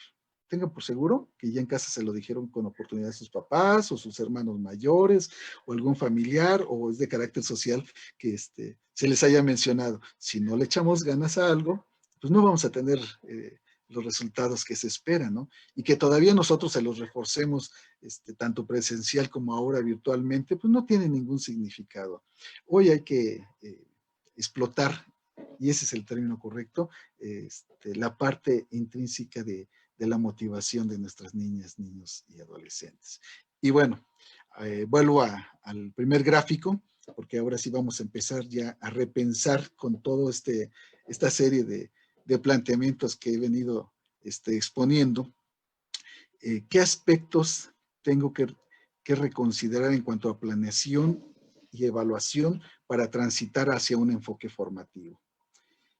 Tengan por seguro que ya en casa se lo dijeron con oportunidad a sus papás o sus hermanos mayores o algún familiar, o es de carácter social que se les haya mencionado. Si no le echamos ganas a algo, pues no vamos a tener los resultados que se esperan, ¿no? Y que todavía nosotros se los reforcemos, tanto presencial como ahora virtualmente, pues no tiene ningún significado. Hoy hay que explotar, y ese es el término correcto, la parte intrínseca de la motivación de nuestras niñas, niños y adolescentes. Y bueno, vuelvo al primer gráfico, porque ahora sí vamos a empezar ya a repensar con todo esta serie de planteamientos que he venido exponiendo, qué aspectos tengo que reconsiderar en cuanto a planeación y evaluación para transitar hacia un enfoque formativo.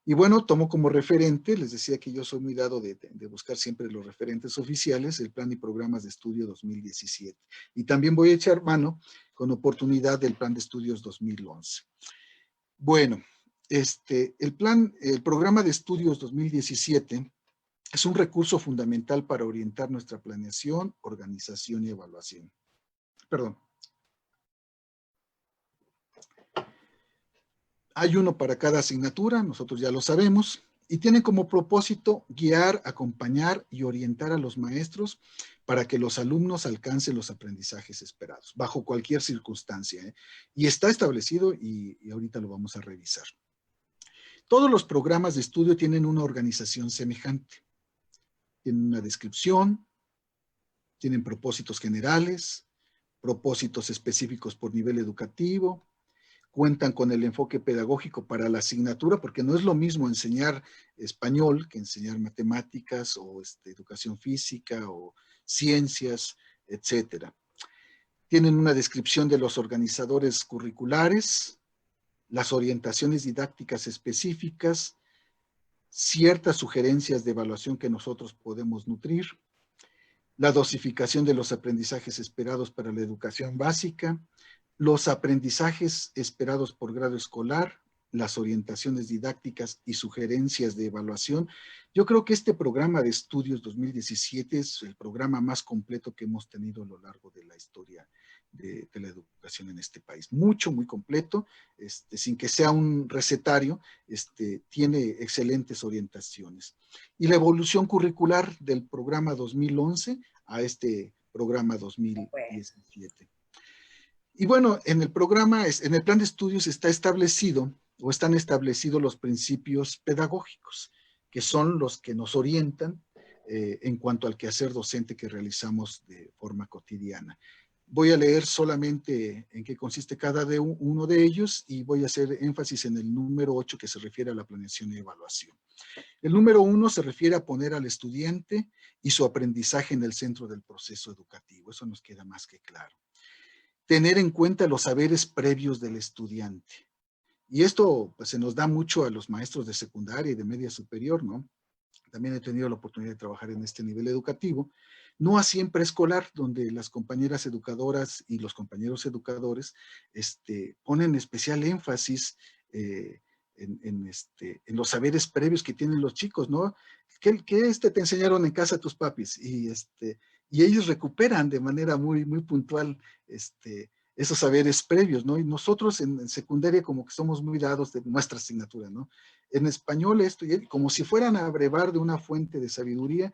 Y bueno, tomo como referente, les decía que yo soy muy dado de buscar siempre los referentes oficiales, el Plan y Programas de Estudio 2017. Y también voy a echar mano con oportunidad del Plan de Estudios 2011. Bueno, el Programa de Estudios 2017 es un recurso fundamental para orientar nuestra planeación, organización y evaluación. Perdón. Hay uno para cada asignatura, nosotros ya lo sabemos, y tienen como propósito guiar, acompañar y orientar a los maestros para que los alumnos alcancen los aprendizajes esperados, bajo cualquier circunstancia, ¿eh? Y está establecido y ahorita lo vamos a revisar. Todos los programas de estudio tienen una organización semejante. Tienen una descripción, tienen propósitos generales, propósitos específicos por nivel educativo, cuentan con el enfoque pedagógico para la asignatura, porque no es lo mismo enseñar español que enseñar matemáticas o educación física o ciencias, etcétera. Tienen una descripción de los organizadores curriculares, las orientaciones didácticas específicas, ciertas sugerencias de evaluación que nosotros podemos nutrir, la dosificación de los aprendizajes esperados para la educación básica, los aprendizajes esperados por grado escolar, las orientaciones didácticas y sugerencias de evaluación. Yo creo que este programa de estudios 2017 es el programa más completo que hemos tenido a lo largo de la historia de la educación en este país. Mucho, muy completo, sin que sea un recetario, tiene excelentes orientaciones. Y la evolución curricular del programa 2011 a este programa 2017. Y bueno, en el programa, en el plan de estudios está establecido o están establecidos los principios pedagógicos, que son los que nos orientan en cuanto al quehacer docente que realizamos de forma cotidiana. Voy a leer solamente en qué consiste cada uno de ellos y voy a hacer énfasis en el número 8 que se refiere a la planeación y evaluación. El número 1 se refiere a poner al estudiante y su aprendizaje en el centro del proceso educativo. Eso nos queda más que claro. Tener en cuenta los saberes previos del estudiante. Y esto pues, se nos da mucho a los maestros de secundaria y de media superior, ¿no? También he tenido la oportunidad de trabajar en este nivel educativo, no así en preescolar, donde las compañeras educadoras y los compañeros educadores ponen especial énfasis en los saberes previos que tienen los chicos, ¿no? ¿Qué te enseñaron en casa tus papis? Y ellos recuperan de manera muy, muy puntual esos saberes previos, ¿no? Y nosotros en secundaria como que somos muy dados de nuestra asignatura, ¿no? En español esto, como si fueran a brevar de una fuente de sabiduría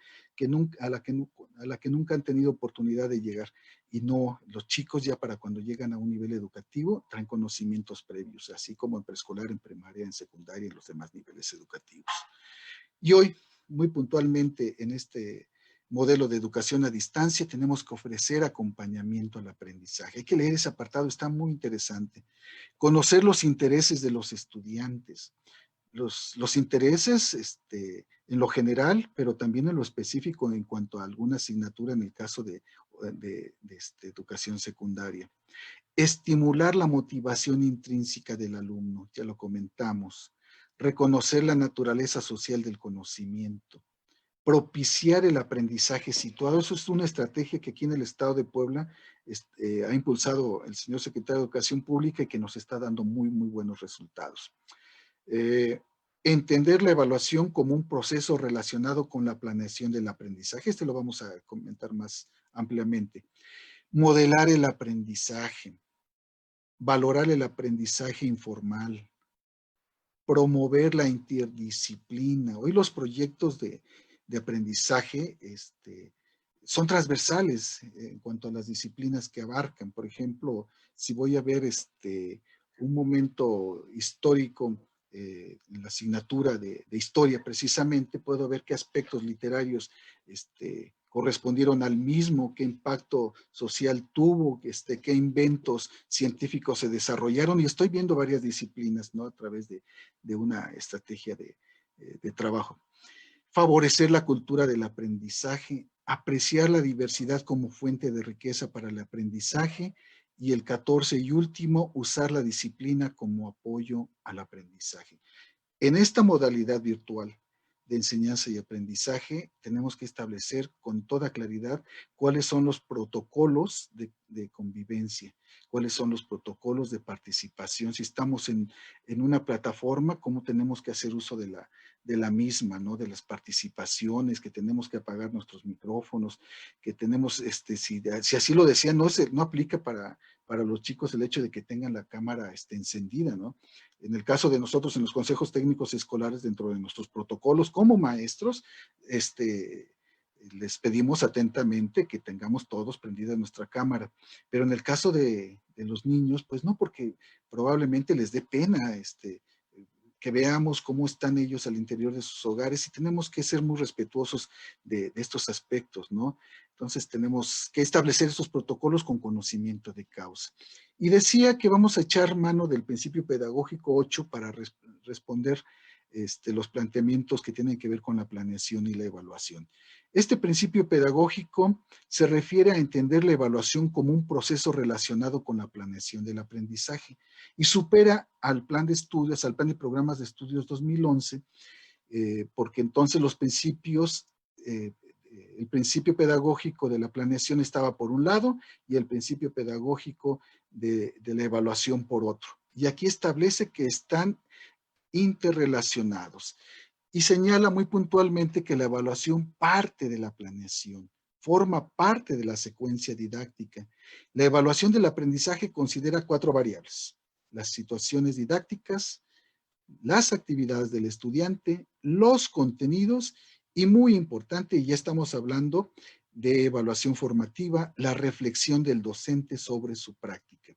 a la que nunca han tenido oportunidad de llegar. Y no, los chicos ya para cuando llegan a un nivel educativo traen conocimientos previos, así como en preescolar, en primaria, en secundaria y en los demás niveles educativos. Y hoy, muy puntualmente en este modelo de educación a distancia, tenemos que ofrecer acompañamiento al aprendizaje. Hay que leer ese apartado, está muy interesante. Conocer los intereses de los estudiantes. Los intereses en lo general, pero también en lo específico en cuanto a alguna asignatura en el caso de educación secundaria. Estimular la motivación intrínseca del alumno, ya lo comentamos. Reconocer la naturaleza social del conocimiento. Propiciar el aprendizaje situado. Eso es una estrategia que aquí en el estado de Puebla ha impulsado el señor secretario de Educación Pública y que nos está dando muy, muy buenos resultados. Entender la evaluación como un proceso relacionado con la planeación del aprendizaje. Lo vamos a comentar más ampliamente. Modelar el aprendizaje. Valorar el aprendizaje informal. Promover la interdisciplina. Hoy los proyectos de de aprendizaje son transversales en cuanto a las disciplinas que abarcan. Por ejemplo, si voy a ver un momento histórico en la asignatura de historia precisamente, puedo ver qué aspectos literarios correspondieron al mismo, qué impacto social tuvo, qué inventos científicos se desarrollaron, y estoy viendo varias disciplinas, ¿no? A través de una estrategia de trabajo. Favorecer la cultura del aprendizaje, apreciar la diversidad como fuente de riqueza para el aprendizaje, y el 14 y último, usar la disciplina como apoyo al aprendizaje. En esta modalidad virtual de enseñanza y aprendizaje, tenemos que establecer con toda claridad cuáles son los protocolos de convivencia, cuáles son los protocolos de participación. Si estamos en una plataforma, cómo tenemos que hacer uso de la misma, ¿no? De las participaciones, que tenemos que apagar nuestros micrófonos, que tenemos, si así lo decía, no aplica para los chicos el hecho de que tengan la cámara encendida, ¿no? En el caso de nosotros, en los consejos técnicos escolares, dentro de nuestros protocolos como maestros, les pedimos atentamente que tengamos todos prendida nuestra cámara. Pero en el caso de los niños, pues no, porque probablemente les dé pena que veamos cómo están ellos al interior de sus hogares, y tenemos que ser muy respetuosos de estos aspectos, ¿no? Entonces tenemos que establecer estos protocolos con conocimiento de causa. Y decía que vamos a echar mano del principio pedagógico 8 para responder los planteamientos que tienen que ver con la planeación y la evaluación. Este principio pedagógico se refiere a entender la evaluación como un proceso relacionado con la planeación del aprendizaje, y supera al plan de estudios, al plan de programas de estudios 2011, porque entonces los principios, el principio pedagógico de la planeación estaba por un lado y el principio pedagógico de la evaluación por otro. Y aquí establece que están interrelacionados y señala muy puntualmente que la evaluación parte de la planeación, forma parte de la secuencia didáctica. La evaluación del aprendizaje considera 4 variables: las situaciones didácticas, las actividades del estudiante, los contenidos y, muy importante, ya estamos hablando de evaluación formativa, la reflexión del docente sobre su práctica.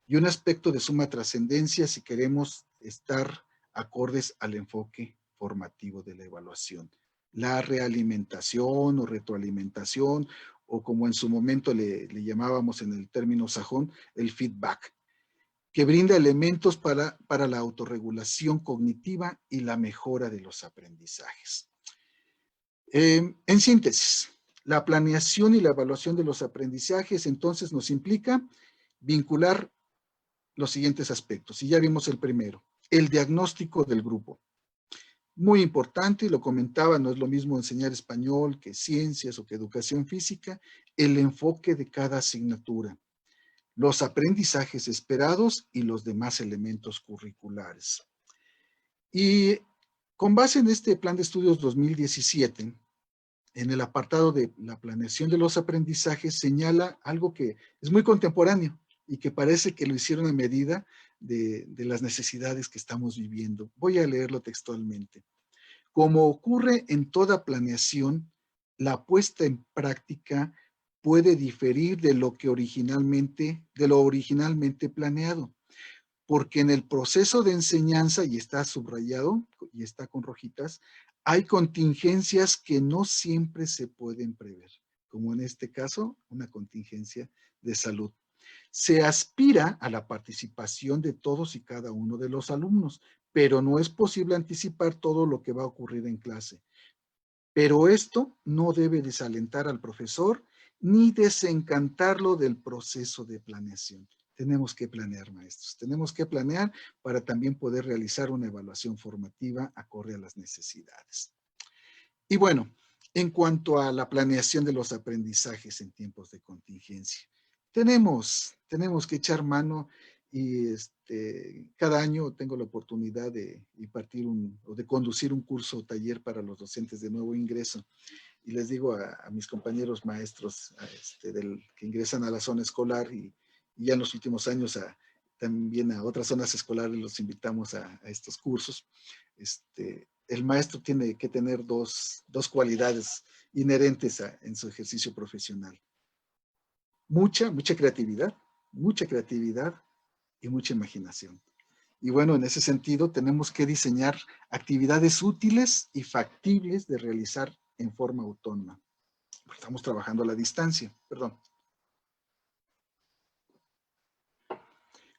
Y un aspecto de suma trascendencia si queremos estar acordes al enfoque formativo de la evaluación: la realimentación o retroalimentación, o como en su momento le llamábamos en el término sajón, el feedback, que brinda elementos para la autorregulación cognitiva y la mejora de los aprendizajes. En síntesis, la planeación y la evaluación de los aprendizajes entonces nos implica vincular los siguientes aspectos, y ya vimos el primero: el diagnóstico del grupo. Muy importante, y lo comentaba, no es lo mismo enseñar español que ciencias o que educación física. El enfoque de cada asignatura, los aprendizajes esperados y los demás elementos curriculares. Y con base en este plan de estudios 2017, en el apartado de la planeación de los aprendizajes, señala algo que es muy contemporáneo y que parece que lo hicieron a medida de las necesidades que estamos viviendo. Voy a leerlo textualmente. Como ocurre en toda planeación, la puesta en práctica puede diferir de lo originalmente planeado, porque en el proceso de enseñanza, y está subrayado y está con rojitas, hay contingencias que no siempre se pueden prever, como en este caso, una contingencia de salud. Se aspira a la participación de todos y cada uno de los alumnos, pero no es posible anticipar todo lo que va a ocurrir en clase. Pero esto no debe desalentar al profesor ni desencantarlo del proceso de planeación. Tenemos que planear, maestros. Tenemos que planear para también poder realizar una evaluación formativa acorde a las necesidades. Y bueno, en cuanto a la planeación de los aprendizajes en tiempos de contingencia, tenemos que echar mano, y cada año tengo la oportunidad de impartir o de conducir un curso o taller para los docentes de nuevo ingreso. Y les digo a mis compañeros maestros que ingresan a la zona escolar y ya en los últimos años también a otras zonas escolares los invitamos a estos cursos. El maestro tiene que tener dos cualidades inherentes en su ejercicio profesional. Mucha creatividad y mucha imaginación. Y bueno, en ese sentido tenemos que diseñar actividades útiles y factibles de realizar en forma autónoma. Estamos trabajando a la distancia, perdón.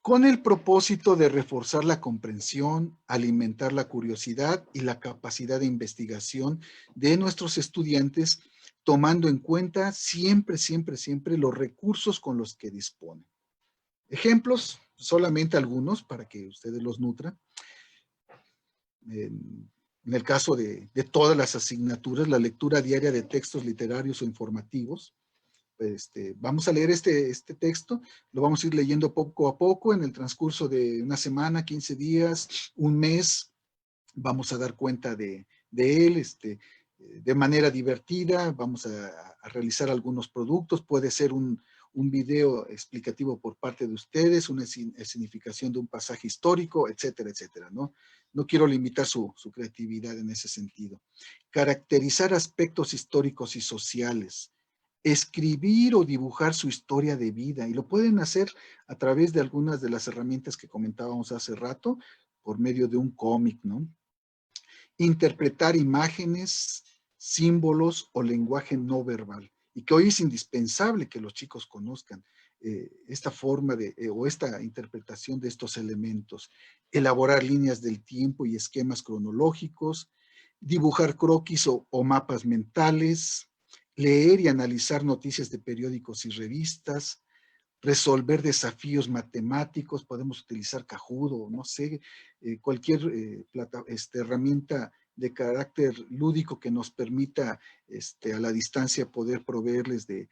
Con el propósito de reforzar la comprensión, alimentar la curiosidad y la capacidad de investigación de nuestros estudiantes, tomando en cuenta siempre los recursos con los que disponen. Ejemplos, solamente algunos para que ustedes los nutran. En el caso de todas las asignaturas, la lectura diaria de textos literarios o informativos. Vamos a leer este texto, lo vamos a ir leyendo poco a poco en el transcurso de una semana, 15 días, un mes. Vamos a dar cuenta de él de manera divertida. Vamos a realizar algunos productos. Puede ser un video explicativo por parte de ustedes, una escenificación de un pasaje histórico, etcétera, etcétera, ¿no? No quiero limitar su creatividad en ese sentido. Caracterizar aspectos históricos y sociales. Escribir o dibujar su historia de vida, y lo pueden hacer a través de algunas de las herramientas que comentábamos hace rato, por medio de un cómic, ¿no? Interpretar imágenes, símbolos o lenguaje no verbal, y que hoy es indispensable que los chicos conozcan esta forma o esta interpretación de estos elementos. Elaborar líneas del tiempo y esquemas cronológicos, dibujar croquis o mapas mentales, leer y analizar noticias de periódicos y revistas, resolver desafíos matemáticos. Podemos utilizar Kahoot o no sé, cualquier herramienta de carácter lúdico que nos permita a la distancia poder proveerles de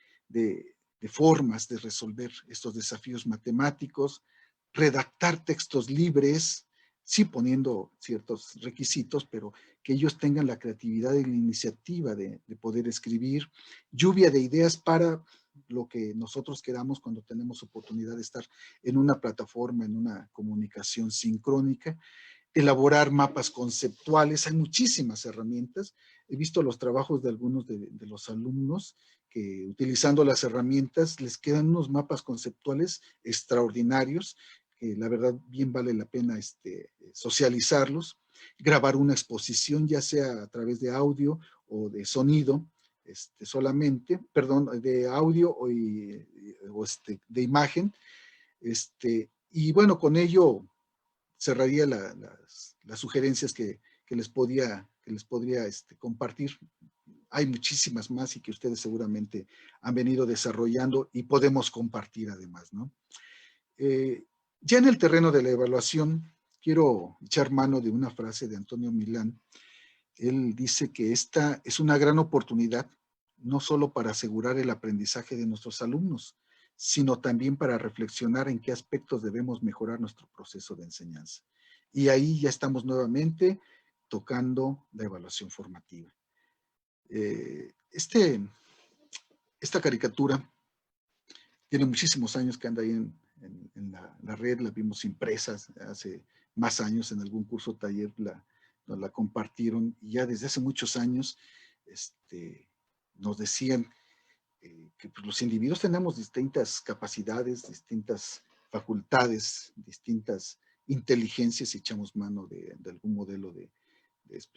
formas de resolver estos desafíos matemáticos, redactar textos libres, sí poniendo ciertos requisitos, pero que ellos tengan la creatividad y la iniciativa de poder escribir, lluvia de ideas para lo que nosotros queramos cuando tenemos oportunidad de estar en una plataforma, en una comunicación sincrónica, elaborar mapas conceptuales. Hay muchísimas herramientas. He visto los trabajos de algunos de los alumnos que utilizando las herramientas les quedan unos mapas conceptuales extraordinarios, que la verdad bien vale la pena socializarlos. Grabar una exposición, ya sea a través de audio o de sonido, solamente, perdón, de audio o de imagen. Y bueno, con ello cerraría las sugerencias que les podría compartir. Hay muchísimas más y que ustedes seguramente han venido desarrollando y podemos compartir además, ¿no? Ya en el terreno de la evaluación, quiero echar mano de una frase de Antonio Milán. Él dice que esta es una gran oportunidad, no solo para asegurar el aprendizaje de nuestros alumnos, sino también para reflexionar en qué aspectos debemos mejorar nuestro proceso de enseñanza. Y ahí ya estamos nuevamente tocando la evaluación formativa. Esta caricatura tiene muchísimos años que anda ahí en la red, la vimos impresas hace más años en algún curso taller, nos la compartieron, y ya desde hace muchos años nos decían que pues, los individuos tenemos distintas capacidades, distintas facultades, distintas inteligencias, si echamos mano de algún modelo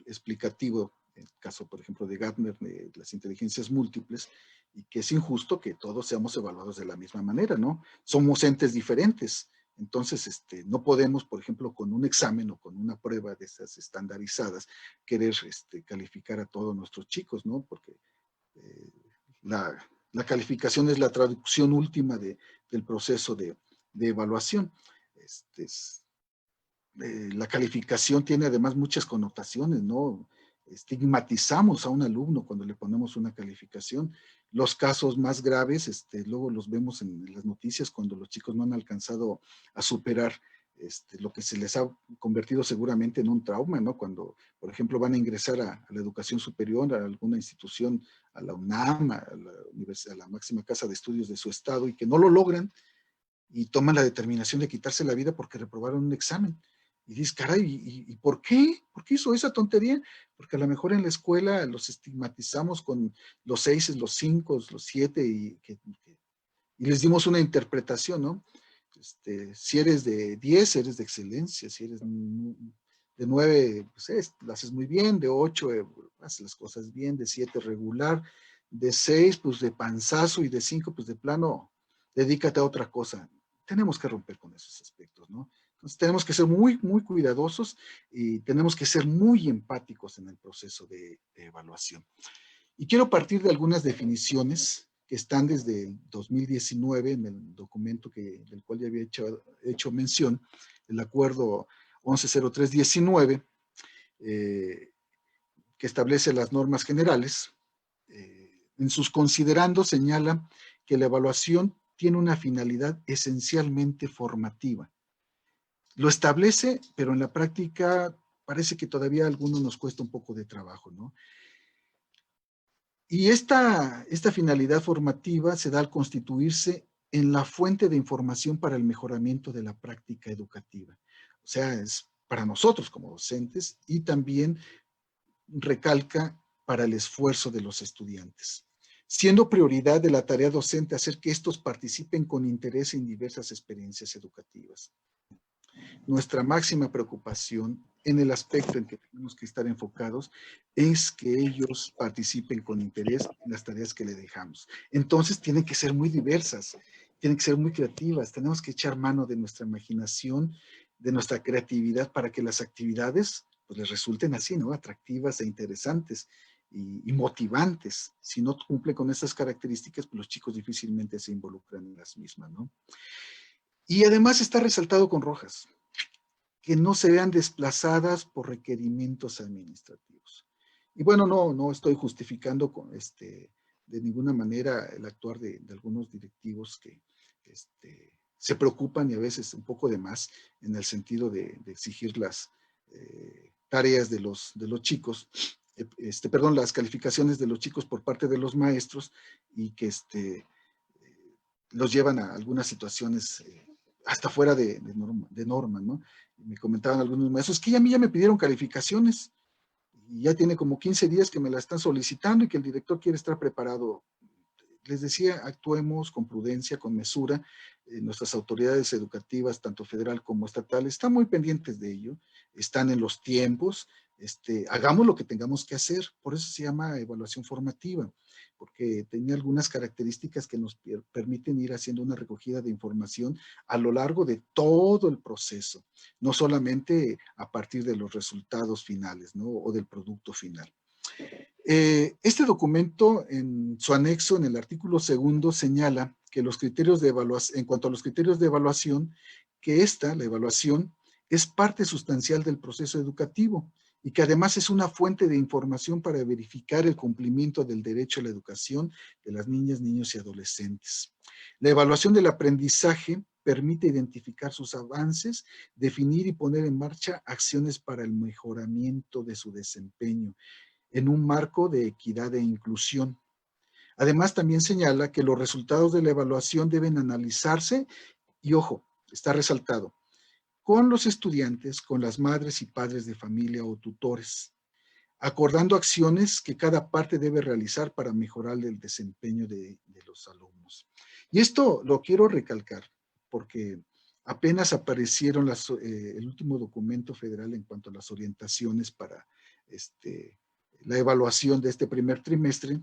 explicativo, en el caso, por ejemplo, de Gardner, de las inteligencias múltiples, y que es injusto que todos seamos evaluados de la misma manera, ¿no? Somos entes diferentes. Entonces, no podemos, por ejemplo, con un examen o con una prueba de esas estandarizadas, querer calificar a todos nuestros chicos, ¿no? Porque la calificación es la traducción última del proceso de evaluación. La calificación tiene además muchas connotaciones, ¿no? Estigmatizamos a un alumno cuando le ponemos una calificación. Los casos más graves, luego los vemos en las noticias cuando los chicos no han alcanzado a superar lo que se les ha convertido seguramente en un trauma, ¿no? Cuando, por ejemplo, van a ingresar a la educación superior, a alguna institución, a la UNAM, a la máxima casa de estudios de su estado, y que no lo logran, y toman la determinación de quitarse la vida porque reprobaron un examen. Y dices, caray, ¿y por qué? ¿Por qué hizo esa tontería? Porque a lo mejor en la escuela los estigmatizamos con los 6, los 5, los 7 y les dimos una interpretación, ¿no? Si eres de 10, eres de excelencia, si eres de 9, pues lo haces muy bien, de 8, haces las cosas bien, de 7, regular, de 6, pues de panzazo, y de 5, pues de plano, dedícate a otra cosa. Tenemos que romper con esos aspectos, ¿no? Entonces tenemos que ser muy, muy cuidadosos y tenemos que ser muy empáticos en el proceso de evaluación. Y quiero partir de algunas definiciones que están desde el 2019 en el documento del cual ya había hecho mención, el acuerdo 110319, que establece las normas generales. En sus considerandos señala que la evaluación tiene una finalidad esencialmente formativa. Lo establece, pero en la práctica parece que todavía a algunos nos cuesta un poco de trabajo, ¿no? Y esta finalidad formativa se da al constituirse en la fuente de información para el mejoramiento de la práctica educativa. O sea, es para nosotros como docentes y también recalca para el esfuerzo de los estudiantes. Siendo prioridad de la tarea docente hacer que estos participen con interés en diversas experiencias educativas. Nuestra máxima preocupación en el aspecto en que tenemos que estar enfocados es que ellos participen con interés en las tareas que le dejamos. Entonces tienen que ser muy diversas, tienen que ser muy creativas, tenemos que echar mano de nuestra imaginación, de nuestra creatividad para que las actividades pues les resulten así, ¿no? Atractivas e interesantes y motivantes. Si no cumple con esas características, pues los chicos difícilmente se involucran en las mismas, ¿no? Y además está resaltado con rojas, que no se vean desplazadas por requerimientos administrativos. Y bueno, no estoy justificando de ninguna manera el actuar de algunos directivos que se preocupan y a veces un poco de más en el sentido de exigir las tareas de los chicos, perdón, las calificaciones de los chicos por parte de los maestros y que los llevan a algunas situaciones hasta fuera de norma, ¿no? Me comentaban algunos maestros que a mí ya me pidieron calificaciones y ya tiene como 15 días que me la están solicitando y que el director quiere estar preparado. Les decía, actuemos con prudencia, con mesura. Nuestras autoridades educativas, tanto federal como estatal, están muy pendientes de ello, están en los tiempos, hagamos lo que tengamos que hacer. Por eso se llama evaluación formativa, porque tiene algunas características que nos permiten ir haciendo una recogida de información a lo largo de todo el proceso, no solamente a partir de los resultados finales, ¿no? O del producto final. Este documento, en su anexo, en el artículo 2, señala que los criterios de evaluación, en cuanto a los criterios de evaluación, que la evaluación, es parte sustancial del proceso educativo y que además es una fuente de información para verificar el cumplimiento del derecho a la educación de las niñas, niños y adolescentes. La evaluación del aprendizaje permite identificar sus avances, definir y poner en marcha acciones para el mejoramiento de su desempeño en un marco de equidad e inclusión. Además, también señala que los resultados de la evaluación deben analizarse y, ojo, está resaltado, con los estudiantes, con las madres y padres de familia o tutores, acordando acciones que cada parte debe realizar para mejorar el desempeño de los alumnos. Y esto lo quiero recalcar porque apenas aparecieron el último documento federal en cuanto a las orientaciones para la evaluación de este primer trimestre,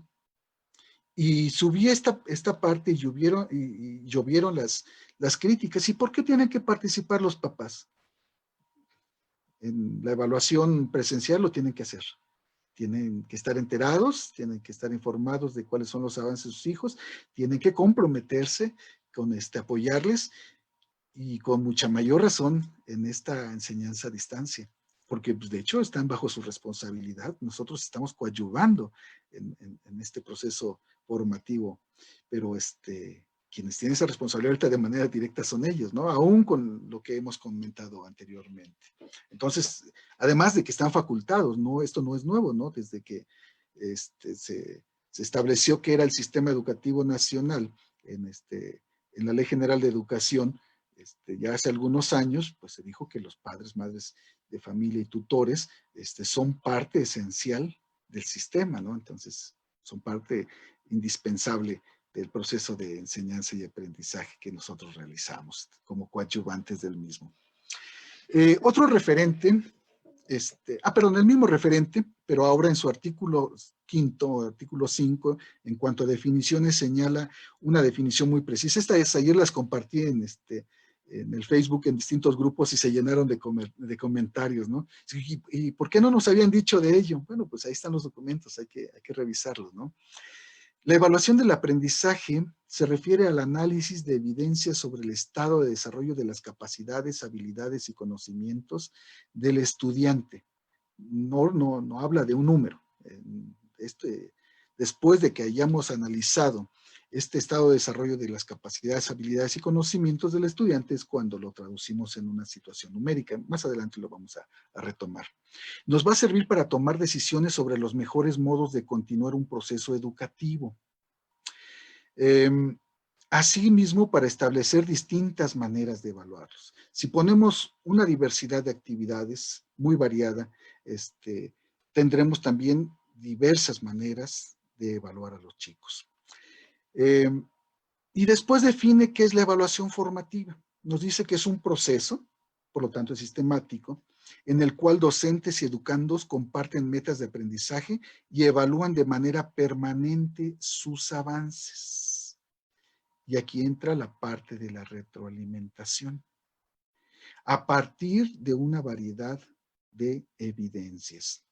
y subí esta parte y llovieron las críticas. ¿Y por qué tienen que participar los papás? En la evaluación presencial lo tienen que hacer. Tienen que estar enterados, tienen que estar informados de cuáles son los avances de sus hijos, tienen que comprometerse con apoyarles y con mucha mayor razón en esta enseñanza a distancia, porque pues, de hecho están bajo su responsabilidad. Nosotros estamos coadyuvando en este proceso formativo, pero quienes tienen esa responsabilidad ahorita de manera directa son ellos, ¿no? Aún con lo que hemos comentado anteriormente. Entonces, además de que están facultados, ¿no? Esto no es nuevo, ¿no? Desde que se estableció que era el sistema educativo nacional en en la Ley General de Educación, ya hace algunos años, pues se dijo que los padres, madres de familia y tutores son parte esencial del sistema, ¿no? Entonces, son parte indispensable del proceso de enseñanza y aprendizaje que nosotros realizamos como coadyuvantes del mismo. Otro referente, el mismo referente, pero ahora en su artículo 5º, artículo 5, en cuanto a definiciones, señala una definición muy precisa. Ayer las compartí en el Facebook, en distintos grupos, y se llenaron de comentarios, ¿no? ¿Y por qué no nos habían dicho de ello? Bueno, pues ahí están los documentos, hay que revisarlos, ¿no? La evaluación del aprendizaje se refiere al análisis de evidencias sobre el estado de desarrollo de las capacidades, habilidades y conocimientos del estudiante. No habla de un número. Después de que hayamos analizado este estado de desarrollo de las capacidades, habilidades y conocimientos del estudiante, es cuando lo traducimos en una situación numérica. Más adelante lo vamos a retomar. Nos va a servir para tomar decisiones sobre los mejores modos de continuar un proceso educativo. Asimismo, para establecer distintas maneras de evaluarlos. Si ponemos una diversidad de actividades muy variada, tendremos también diversas maneras de evaluar a los chicos. Y después define qué es la evaluación formativa. Nos dice que es un proceso, por lo tanto es sistemático, en el cual docentes y educandos comparten metas de aprendizaje y evalúan de manera permanente sus avances. Y aquí entra la parte de la retroalimentación, a partir de una variedad de evidencias.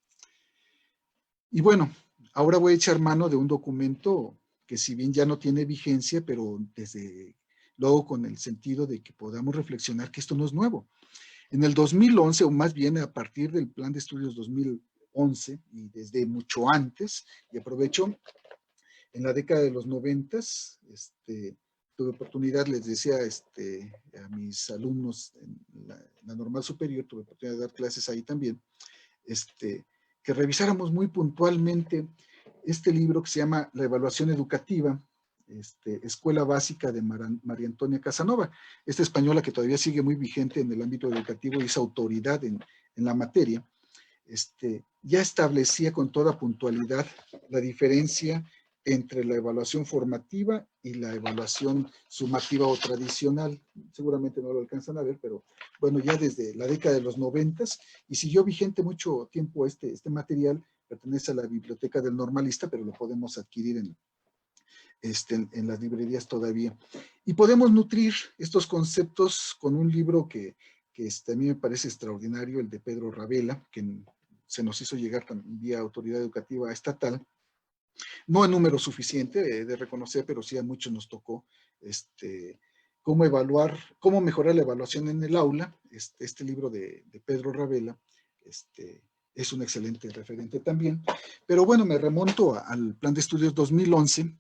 Y bueno, ahora voy a echar mano de un documento que, si bien ya no tiene vigencia, pero desde luego con el sentido de que podamos reflexionar que esto no es nuevo. En el 2011, o más bien a partir del Plan de Estudios 2011, y desde mucho antes, y aprovecho, en la década de los 90, tuve oportunidad, les decía a mis alumnos en la normal superior, tuve oportunidad de dar clases ahí también, que revisáramos muy puntualmente este libro que se llama La Evaluación Educativa, Escuela Básica de María Antonia Casanova, esta española que todavía sigue muy vigente en el ámbito educativo y es autoridad en la materia. Ya establecía con toda puntualidad la diferencia entre la evaluación formativa y la evaluación sumativa o tradicional. Seguramente no lo alcanzan a ver, pero bueno, ya desde la década de los 90, y siguió vigente mucho tiempo este material, pertenece a la biblioteca del Normalista, pero lo podemos adquirir en las librerías todavía. Y podemos nutrir estos conceptos con un libro que a mí me parece extraordinario, el de Pedro Ravela, que se nos hizo llegar también vía Autoridad Educativa Estatal, no en número suficiente de reconocer, pero sí a muchos nos tocó cómo mejorar la evaluación en el aula. Este libro de Pedro Ravela es un excelente referente también. Pero bueno, me remonto al Plan de Estudios 2011,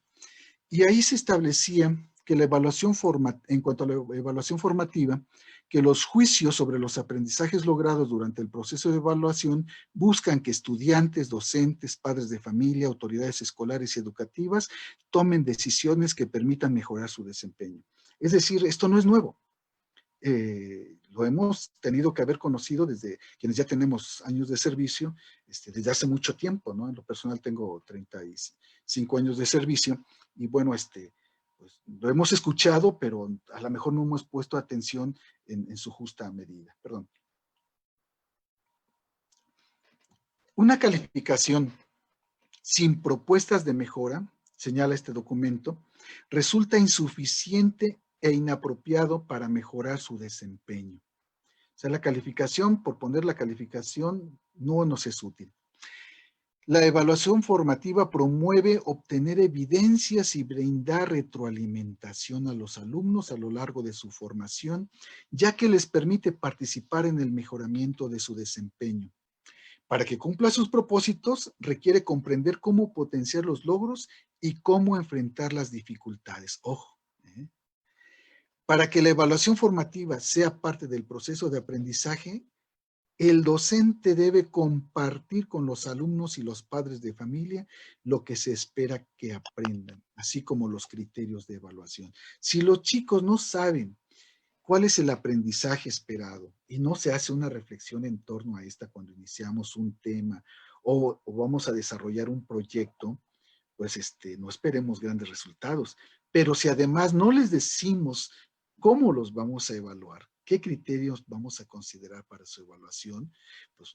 y ahí se establecía que en cuanto a la evaluación formativa, que los juicios sobre los aprendizajes logrados durante el proceso de evaluación buscan que estudiantes, docentes, padres de familia, autoridades escolares y educativas tomen decisiones que permitan mejorar su desempeño. Es decir, esto no es nuevo. Lo hemos tenido que haber conocido desde quienes ya tenemos años de servicio, desde hace mucho tiempo, ¿no? En lo personal tengo 35 años de servicio, y bueno, pues, lo hemos escuchado, pero a lo mejor no hemos puesto atención en su justa medida. Perdón. Una calificación sin propuestas de mejora, señala este documento, resulta insuficiente e inapropiado para mejorar su desempeño. O sea, la calificación, por poner la calificación, no nos es útil. La evaluación formativa promueve obtener evidencias y brindar retroalimentación a los alumnos a lo largo de su formación, ya que les permite participar en el mejoramiento de su desempeño. Para que cumpla sus propósitos, requiere comprender cómo potenciar los logros y cómo enfrentar las dificultades. Ojo, para que la evaluación formativa sea parte del proceso de aprendizaje, El docente debe compartir con los alumnos y los padres de familia lo que se espera que aprendan, así como los criterios de evaluación. Si los chicos no saben cuál es el aprendizaje esperado y no se hace una reflexión en torno a esta cuando iniciamos un tema o vamos a desarrollar un proyecto, pues no esperemos grandes resultados. Pero si además no les decimos cómo los vamos a evaluar, qué criterios vamos a considerar para su evaluación, pues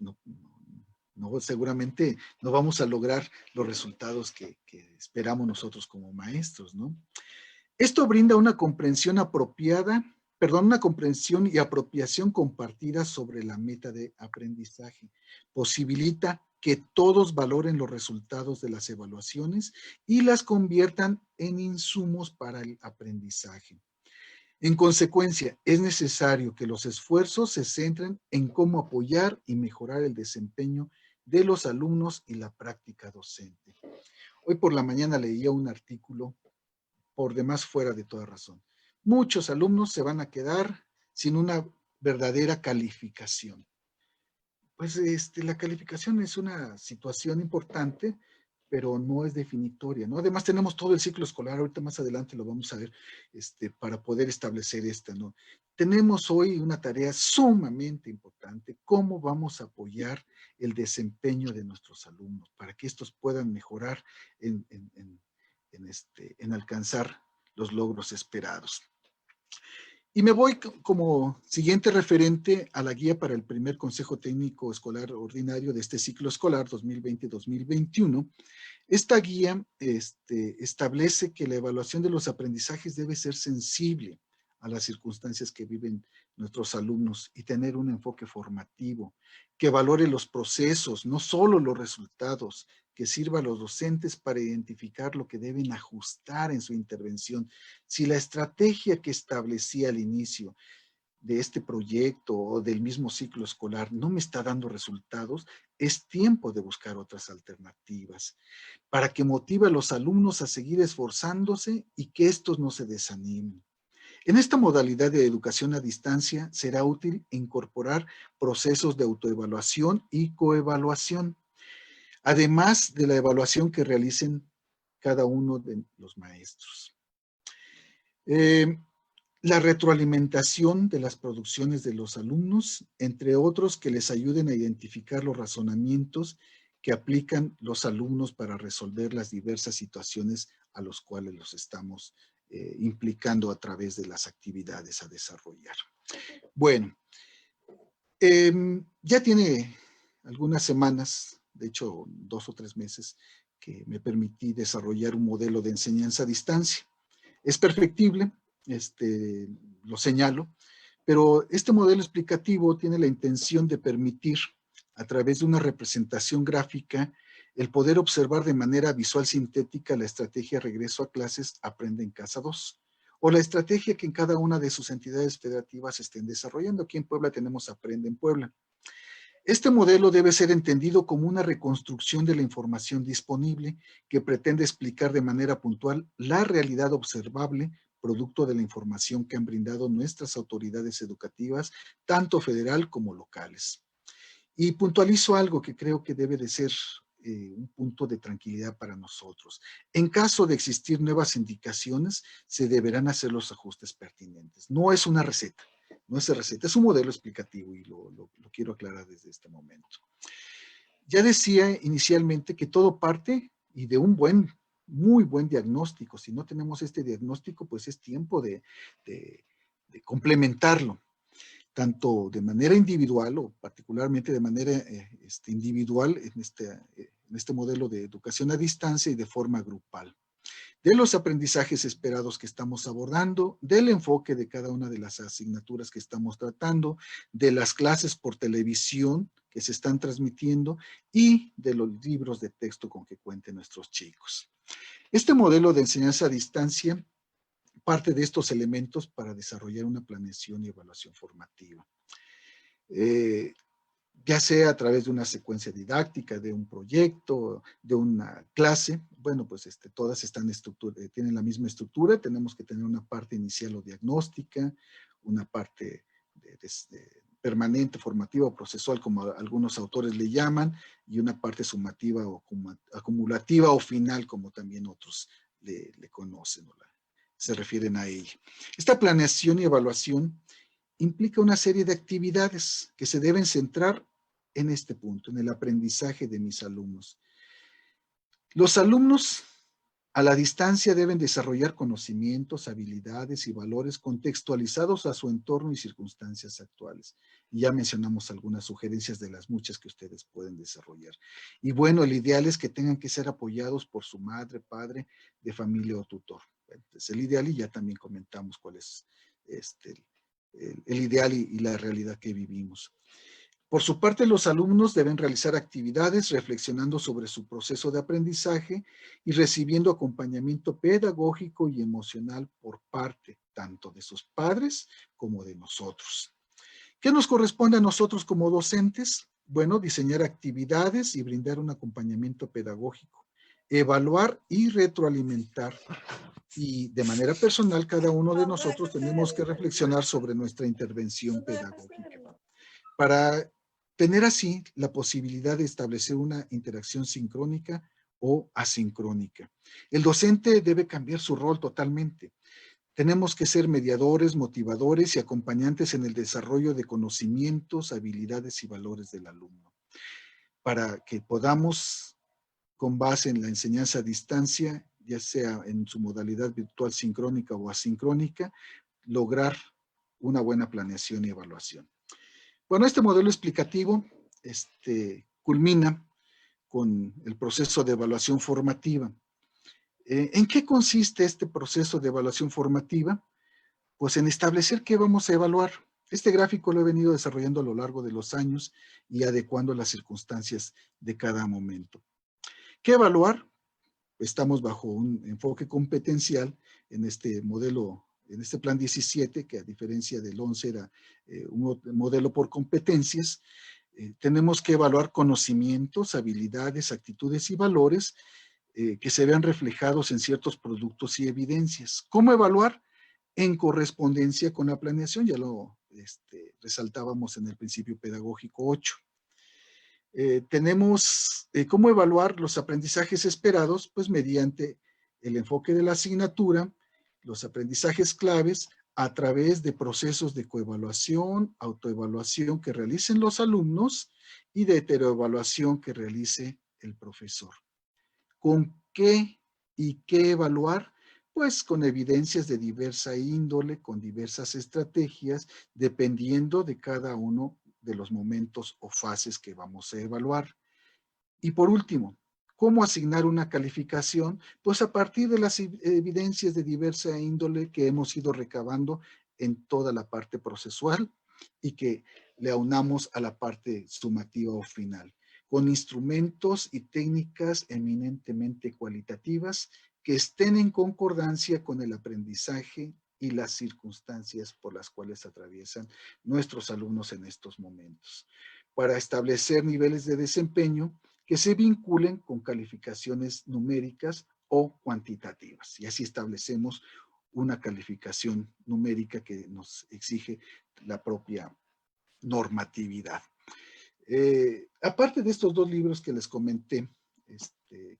seguramente no vamos a lograr los resultados que esperamos nosotros como maestros, ¿no? Esto brinda una comprensión apropiada, perdón, una comprensión y apropiación compartida sobre la meta de aprendizaje. Posibilita que todos valoren los resultados de las evaluaciones y las conviertan en insumos para el aprendizaje. En consecuencia, es necesario que los esfuerzos se centren en cómo apoyar y mejorar el desempeño de los alumnos y la práctica docente. Hoy por la mañana leía un artículo por demás fuera de toda razón. Muchos alumnos se van a quedar sin una verdadera calificación. Pues la calificación es una situación importante, pero no es definitoria, ¿no? Además tenemos todo el ciclo escolar, ahorita más adelante lo vamos a ver, para poder establecer esta, ¿no? Tenemos hoy una tarea sumamente importante, cómo vamos a apoyar el desempeño de nuestros alumnos para que estos puedan mejorar en alcanzar los logros esperados. Y me voy como siguiente referente a la guía para el primer Consejo Técnico Escolar Ordinario de este ciclo escolar 2020-2021. Esta guía establece que la evaluación de los aprendizajes debe ser sensible a las circunstancias que viven nuestros alumnos y tener un enfoque formativo, que valore los procesos, no solo los resultados, que sirva a los docentes para identificar lo que deben ajustar en su intervención. Si la estrategia que establecía al inicio de este proyecto o del mismo ciclo escolar no me está dando resultados, es tiempo de buscar otras alternativas para que motive a los alumnos a seguir esforzándose y que estos no se desanimen. En esta modalidad de educación a distancia será útil incorporar procesos de autoevaluación y coevaluación, además de la evaluación que realicen cada uno de los maestros. La retroalimentación de las producciones de los alumnos, entre otros que les ayuden a identificar los razonamientos que aplican los alumnos para resolver las diversas situaciones a los cuales los estamos implicando a través de las actividades a desarrollar. Bueno, ya tiene algunas semanas, de hecho 2 o 3 meses, que me permití desarrollar un modelo de enseñanza a distancia. Es perfectible, lo señalo, pero este modelo explicativo tiene la intención de permitir, a través de una representación gráfica, el poder observar de manera visual sintética la estrategia Regreso a Clases Aprende en Casa 2, o la estrategia que en cada una de sus entidades federativas estén desarrollando. Aquí en Puebla tenemos Aprende en Puebla. Este modelo debe ser entendido como una reconstrucción de la información disponible que pretende explicar de manera puntual la realidad observable producto de la información que han brindado nuestras autoridades educativas, tanto federal como locales. Y puntualizo algo que creo que debe de ser un punto de tranquilidad para nosotros. En caso de existir nuevas indicaciones, se deberán hacer los ajustes pertinentes. No es una receta, no es receta, es un modelo explicativo y lo quiero aclarar desde este momento. Ya decía inicialmente que todo parte y de un muy buen diagnóstico. Si no tenemos este diagnóstico, pues es tiempo de complementarlo, tanto de manera individual o particularmente de manera individual en este modelo de educación a distancia y de forma grupal. De los aprendizajes esperados que estamos abordando, del enfoque de cada una de las asignaturas que estamos tratando, de las clases por televisión que se están transmitiendo y de los libros de texto con que cuenten nuestros chicos. Este modelo de enseñanza a distancia parte de estos elementos para desarrollar una planeación y evaluación formativa. Ya sea a través de una secuencia didáctica, de un proyecto, de una clase, bueno, pues todas tienen la misma estructura. Tenemos que tener una parte inicial o diagnóstica, una parte permanente, formativa o procesual, como algunos autores le llaman, y una parte sumativa o acumulativa o final, como también otros le conocen o se refieren a ella. Esta planeación y evaluación implica una serie de actividades que se deben centrar en este punto, en el aprendizaje de mis alumnos. Los alumnos a la distancia deben desarrollar conocimientos, habilidades y valores contextualizados a su entorno y circunstancias actuales. Y ya mencionamos algunas sugerencias de las muchas que ustedes pueden desarrollar. Y bueno, el ideal es que tengan que ser apoyados por su madre, padre, de familia o tutor. Es el ideal, y ya también comentamos cuál es el ideal y la realidad que vivimos. Por su parte, los alumnos deben realizar actividades reflexionando sobre su proceso de aprendizaje y recibiendo acompañamiento pedagógico y emocional por parte tanto de sus padres como de nosotros. ¿Qué nos corresponde a nosotros como docentes? Bueno, diseñar actividades y brindar un acompañamiento pedagógico, evaluar y retroalimentar. Y de manera personal, cada uno de nosotros tenemos que reflexionar sobre nuestra intervención pedagógica, para tener así la posibilidad de establecer una interacción sincrónica o asincrónica. El docente debe cambiar su rol totalmente. Tenemos que ser mediadores, motivadores y acompañantes en el desarrollo de conocimientos, habilidades y valores del alumno, para que podamos, con base en la enseñanza a distancia, ya sea en su modalidad virtual sincrónica o asincrónica, lograr una buena planeación y evaluación. Bueno, este modelo explicativo culmina con el proceso de evaluación formativa. ¿En qué consiste este proceso de evaluación formativa? Pues en establecer qué vamos a evaluar. Este gráfico lo he venido desarrollando a lo largo de los años y adecuando las circunstancias de cada momento. ¿Qué evaluar? Estamos bajo un enfoque competencial en este modelo, en este plan 17, que a diferencia del 11 era un modelo por competencias. Tenemos que evaluar conocimientos, habilidades, actitudes y valores que se vean reflejados en ciertos productos y evidencias. ¿Cómo evaluar? En correspondencia con la planeación, ya lo resaltábamos en el principio pedagógico 8. Tenemos cómo evaluar los aprendizajes esperados, pues mediante el enfoque de la asignatura, los aprendizajes claves a través de procesos de coevaluación, autoevaluación que realicen los alumnos y de heteroevaluación que realice el profesor. ¿Con qué y qué evaluar? Pues con evidencias de diversa índole, con diversas estrategias, dependiendo de cada uno de los momentos o fases que vamos a evaluar. Y por último, ¿cómo asignar una calificación? Pues a partir de las evidencias de diversa índole que hemos ido recabando en toda la parte procesual y que le aunamos a la parte sumativa o final, con instrumentos y técnicas eminentemente cualitativas que estén en concordancia con el aprendizaje y las circunstancias por las cuales atraviesan nuestros alumnos en estos momentos, para establecer niveles de desempeño que se vinculen con calificaciones numéricas o cuantitativas. Y así establecemos una calificación numérica que nos exige la propia normatividad. Aparte de estos dos libros que les comenté,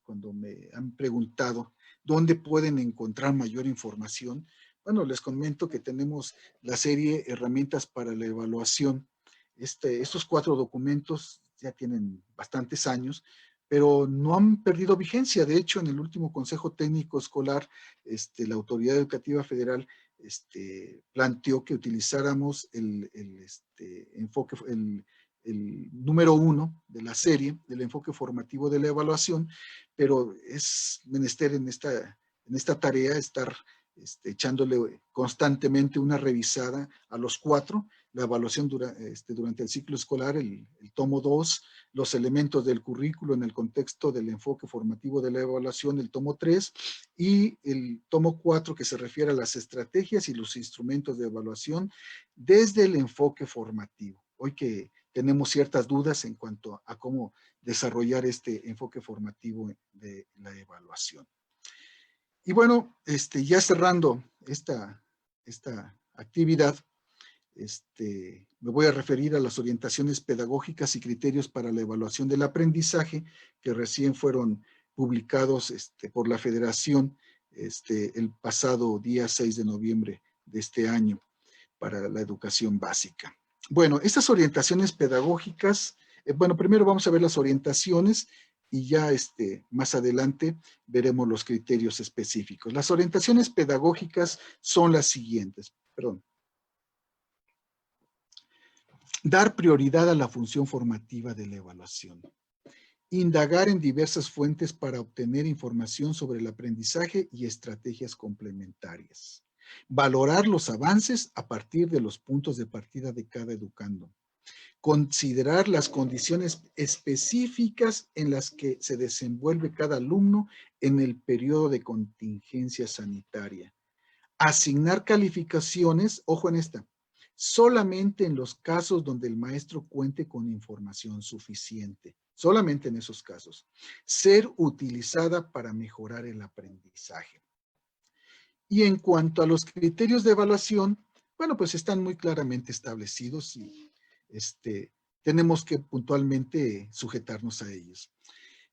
cuando me han preguntado dónde pueden encontrar mayor información, bueno, les comento que tenemos la serie Herramientas para la Evaluación. Estos 4 documentos ya tienen bastantes años, pero no han perdido vigencia. De hecho, en el último Consejo Técnico Escolar, la Autoridad Educativa Federal planteó que utilizáramos el enfoque, el número 1 de la serie, del enfoque formativo de la evaluación, pero es menester en esta tarea estar echándole constantemente una revisada a los 4, la evaluación durante el ciclo escolar, el tomo 2, los elementos del currículo en el contexto del enfoque formativo de la evaluación, el tomo 3, y el tomo 4 que se refiere a las estrategias y los instrumentos de evaluación desde el enfoque formativo. Hoy que tenemos ciertas dudas en cuanto a cómo desarrollar este enfoque formativo de la evaluación. Y bueno, ya cerrando esta actividad, me voy a referir a las orientaciones pedagógicas y criterios para la evaluación del aprendizaje que recién fueron publicados por la Federación el pasado día 6 de noviembre de este año para la educación básica. Bueno, estas orientaciones pedagógicas, bueno, primero vamos a ver las orientaciones y ya más adelante veremos los criterios específicos. Las orientaciones pedagógicas son las siguientes, perdón. Dar prioridad a la función formativa de la evaluación. Indagar en diversas fuentes para obtener información sobre el aprendizaje y estrategias complementarias. Valorar los avances a partir de los puntos de partida de cada educando. Considerar las condiciones específicas en las que se desenvuelve cada alumno en el periodo de contingencia sanitaria. Asignar calificaciones, ojo en esta, solamente en los casos donde el maestro cuente con información suficiente. Solamente en esos casos. Ser utilizada para mejorar el aprendizaje. Y en cuanto a los criterios de evaluación, bueno, pues están muy claramente establecidos y tenemos que puntualmente sujetarnos a ellos.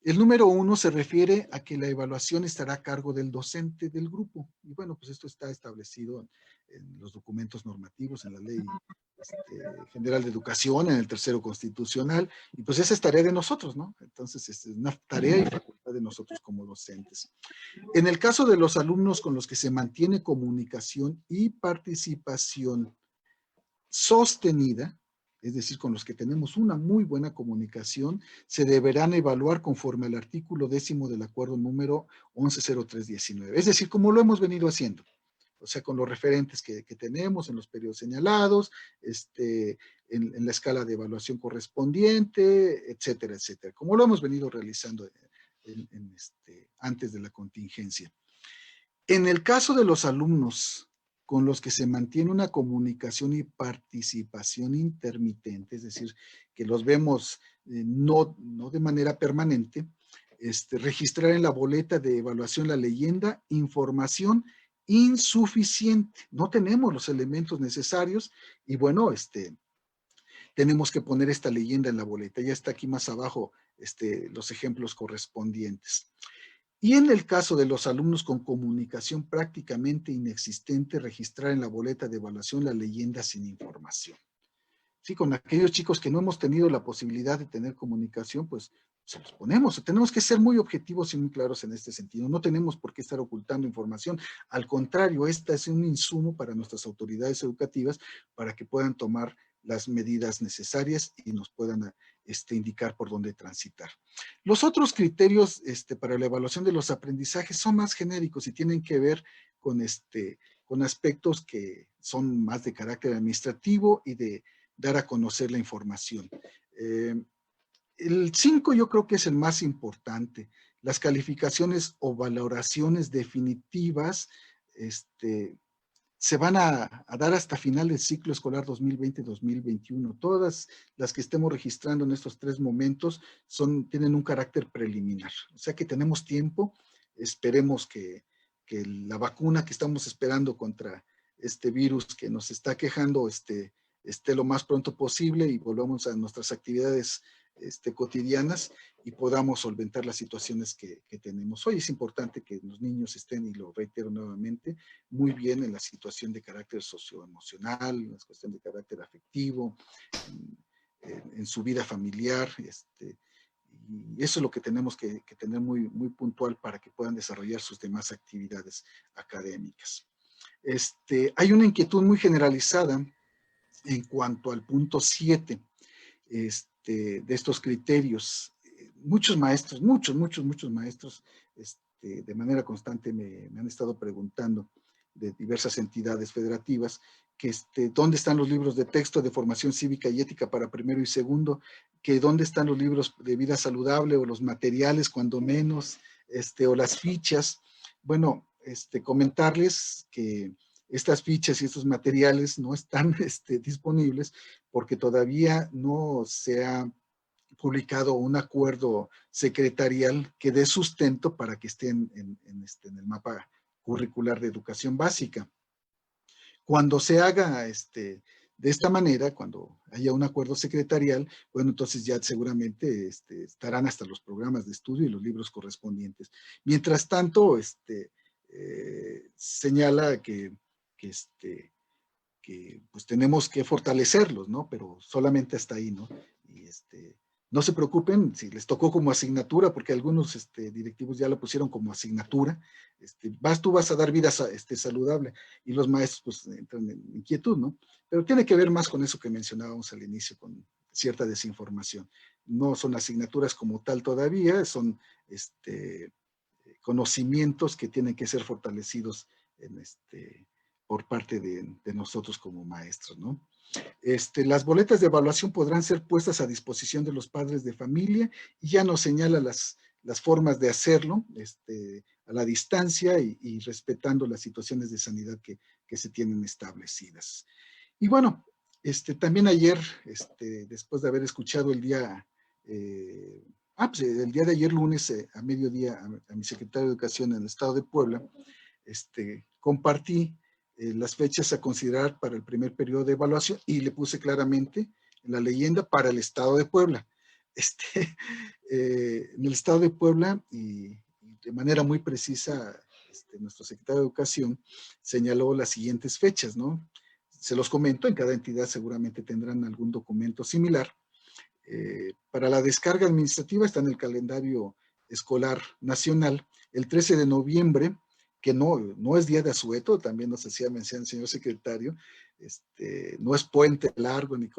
El número 1 se refiere a que la evaluación estará a cargo del docente del grupo. Y bueno, pues esto está establecido en los documentos normativos, en la Ley General de Educación, en el tercero constitucional, y pues esa es tarea de nosotros, ¿no? Entonces, es una tarea y facultad de nosotros como docentes. En el caso de los alumnos con los que se mantiene comunicación y participación sostenida, es decir, con los que tenemos una muy buena comunicación, se deberán evaluar conforme al artículo 10 del acuerdo número 110319. Es decir, como lo hemos venido haciendo. O sea, con los referentes que tenemos en los periodos señalados, en la escala de evaluación correspondiente, etcétera, etcétera. Como lo hemos venido realizando antes de la contingencia. En el caso de los alumnos con los que se mantiene una comunicación y participación intermitente, es decir, que los vemos no de manera permanente, registrar en la boleta de evaluación la leyenda, información insuficiente. No tenemos los elementos necesarios y bueno, tenemos que poner esta leyenda en la boleta. Ya está aquí más abajo los ejemplos correspondientes. Y en el caso de los alumnos con comunicación prácticamente inexistente, registrar en la boleta de evaluación la leyenda sin información. Sí, con aquellos chicos que no hemos tenido la posibilidad de tener comunicación, pues se los ponemos. Tenemos que ser muy objetivos y muy claros en este sentido. No tenemos por qué estar ocultando información. Al contrario, esta es un insumo para nuestras autoridades educativas para que puedan tomar las medidas necesarias y nos puedan indicar por dónde transitar. Los otros criterios para la evaluación de los aprendizajes son más genéricos y tienen que ver con aspectos que son más de carácter administrativo y de dar a conocer la información. El 5 yo creo que es el más importante. Las calificaciones o valoraciones definitivas se van a dar hasta final del ciclo escolar 2020-2021. Todas las que estemos registrando en estos 3 momentos tienen un carácter preliminar. O sea que tenemos tiempo. Esperemos que la vacuna que estamos esperando contra este virus que nos está quejando esté lo más pronto posible y volvamos a nuestras actividades cotidianas y podamos solventar las situaciones que tenemos hoy. Es importante que los niños estén, y lo reitero nuevamente, muy bien en la situación de carácter socioemocional, en la cuestión de carácter afectivo, en su vida familiar, y eso es lo que tenemos que tener muy, muy puntual para que puedan desarrollar sus demás actividades académicas. Hay una inquietud muy generalizada en cuanto al punto 7 de estos criterios. Muchos maestros, muchos maestros, de manera constante me han estado preguntando de diversas entidades federativas que dónde están los libros de texto de formación cívica y ética para primero y segundo, que dónde están los libros de vida saludable o los materiales cuando menos, o las fichas. Bueno, comentarles que estas fichas y estos materiales no están disponibles porque todavía no se ha publicado un acuerdo secretarial que dé sustento para que estén en el mapa curricular de educación básica. Cuando se haga De esta manera, cuando haya un acuerdo secretarial, bueno, entonces ya seguramente estarán hasta los programas de estudio y los libros correspondientes. Mientras tanto, señala que pues tenemos que fortalecerlos, ¿no? Pero solamente hasta ahí, ¿no? Y no se preocupen si les tocó como asignatura, porque algunos directivos ya lo pusieron como asignatura. Tú vas a dar vida saludable, y los maestros pues entran en inquietud, ¿no? Pero tiene que ver más con eso que mencionábamos al inicio, con cierta desinformación. No son asignaturas como tal todavía, son conocimientos que tienen que ser fortalecidos en por parte de nosotros como maestros, ¿no? Las boletas de evaluación podrán ser puestas a disposición de los padres de familia, y ya nos señala las formas de hacerlo, a la distancia y respetando las situaciones de sanidad que se tienen establecidas. Y bueno, también ayer, después de haber escuchado pues, el día de ayer lunes, a mediodía, a mi secretario de Educación en el estado de Puebla, compartí las fechas a considerar para el primer periodo de evaluación, y le puse claramente en la leyenda para el estado de Puebla. En el estado de Puebla, y de manera muy precisa, nuestro secretario de Educación señaló las siguientes fechas, ¿no? Se los comento, en cada entidad seguramente tendrán algún documento similar. Para la descarga administrativa está en el calendario escolar nacional el 13 de noviembre, que no es día de asueto, también nos hacía mención el señor secretario, no es puente largo ni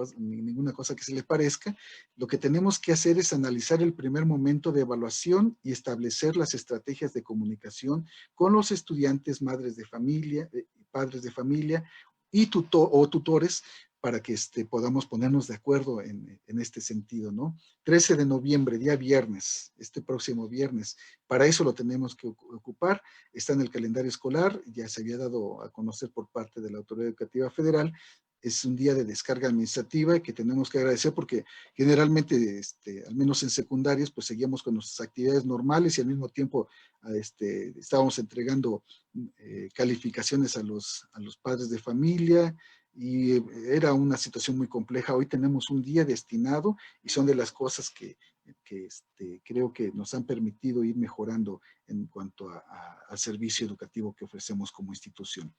ninguna cosa que se le parezca. Lo que tenemos que hacer es analizar el primer momento de evaluación y establecer las estrategias de comunicación con los estudiantes, madres de familia, padres de familia y tutores, para que podamos ponernos de acuerdo en este sentido, ¿no? 13 de noviembre, día viernes, este próximo viernes. Para eso lo tenemos que ocupar. Está en el calendario escolar, ya se había dado a conocer por parte de la Autoridad Educativa Federal. Es un día de descarga administrativa que tenemos que agradecer, porque generalmente, al menos en secundarias, pues seguíamos con nuestras actividades normales, y al mismo tiempo estábamos entregando calificaciones a los padres de familia, y era una situación muy compleja. Hoy tenemos un día destinado, y son de las cosas que creo que nos han permitido ir mejorando en cuanto al servicio educativo que ofrecemos como institución.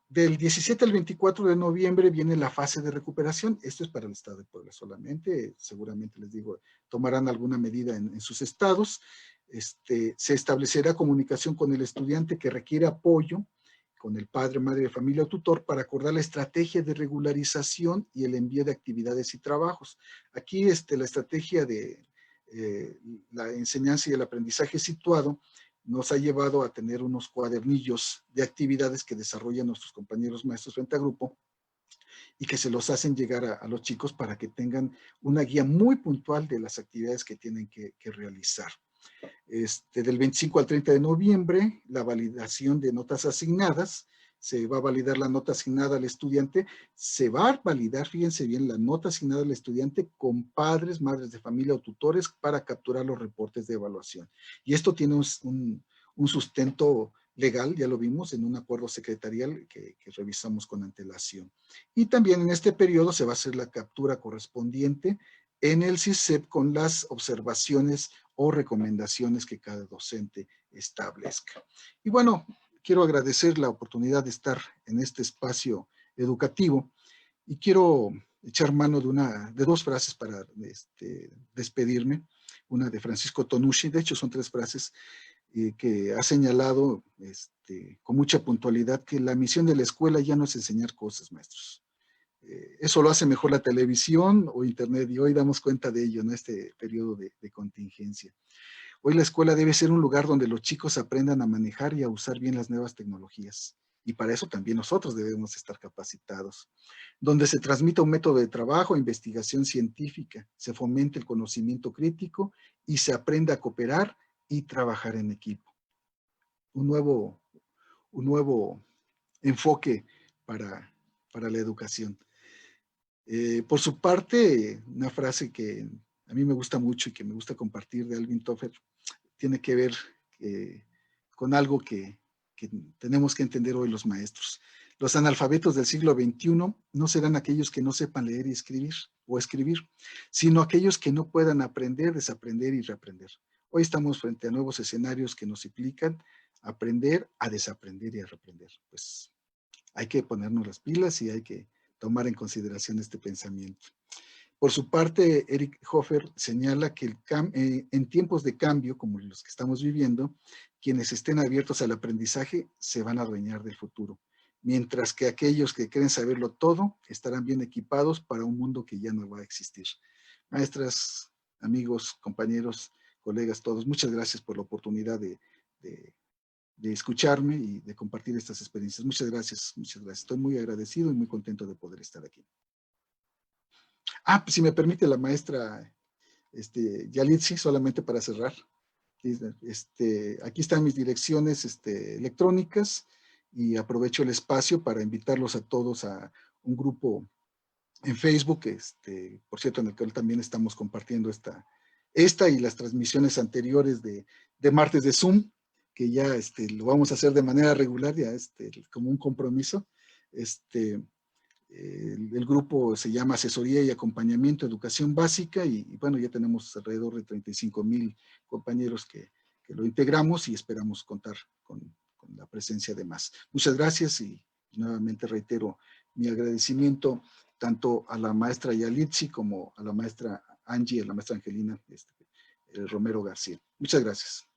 Del 17 al 24 de noviembre viene la fase de recuperación. Esto es para el estado de Puebla solamente. Seguramente, les digo, tomarán alguna medida en sus estados. Se establecerá comunicación con el estudiante que requiere apoyo, con el padre, madre de familia o tutor, para acordar la estrategia de regularización y el envío de actividades y trabajos. Aquí la estrategia de la enseñanza y el aprendizaje situado nos ha llevado a tener unos cuadernillos de actividades que desarrollan nuestros compañeros maestros frente a grupo, y que se los hacen llegar a los chicos para que tengan una guía muy puntual de las actividades que tienen que realizar. Del 25 al 30 de noviembre, la validación de notas asignadas. Se va a validar la nota asignada al estudiante. Se va a validar, fíjense bien, la nota asignada al estudiante con padres, madres de familia o tutores, para capturar los reportes de evaluación. Y esto tiene un sustento legal, ya lo vimos en un acuerdo secretarial que revisamos con antelación. Y también en este periodo se va a hacer la captura correspondiente en el CISEP con las observaciones o recomendaciones que cada docente establezca. Y bueno, quiero agradecer la oportunidad de estar en este espacio educativo, y quiero echar mano de dos frases para despedirme. Una de Francisco Tonucci, de hecho son tres frases, que ha señalado con mucha puntualidad que la misión de la escuela ya no es enseñar cosas, maestros. Eso lo hace mejor la televisión o internet, y hoy damos cuenta de ello en este periodo de contingencia. Hoy la escuela debe ser un lugar donde los chicos aprendan a manejar y a usar bien las nuevas tecnologías. Y para eso también nosotros debemos estar capacitados. Donde se transmita un método de trabajo, investigación científica, se fomente el conocimiento crítico y se aprenda a cooperar y trabajar en equipo. Un nuevo enfoque para la educación. Por su parte, una frase que a mí me gusta mucho y que me gusta compartir, de Alvin Toffler, tiene que ver con algo que tenemos que entender hoy los maestros. Los analfabetos del siglo XXI no serán aquellos que no sepan leer y escribir o escribir, sino aquellos que no puedan aprender, desaprender y reaprender. Hoy estamos frente a nuevos escenarios que nos implican aprender a desaprender y a reaprender. Pues hay que ponernos las pilas y hay que tomar en consideración este pensamiento. Por su parte, Eric Hofer señala que en tiempos de cambio, como los que estamos viviendo, quienes estén abiertos al aprendizaje se van a adueñar del futuro, mientras que aquellos que quieren saberlo todo estarán bien equipados para un mundo que ya no va a existir. Maestras, amigos, compañeros, colegas, todos, muchas gracias por la oportunidad de escucharme y de compartir estas experiencias. Muchas gracias, muchas gracias. Estoy muy agradecido y muy contento de poder estar aquí. Pues si me permite la maestra Yalitzi, solamente para cerrar. Aquí están mis direcciones electrónicas y aprovecho el espacio para invitarlos a todos a un grupo en Facebook, por cierto, en el cual también estamos compartiendo esta y las transmisiones anteriores de martes de Zoom, que ya lo vamos a hacer de manera regular, ya como un compromiso. El grupo se llama Asesoría y Acompañamiento Educación Básica y bueno, ya tenemos alrededor de 35,000 compañeros que lo integramos y esperamos contar con la presencia de más. Muchas gracias y nuevamente reitero mi agradecimiento tanto a la maestra Yalitzi como a la maestra Angie, a la maestra Angelina Romero García. Muchas gracias.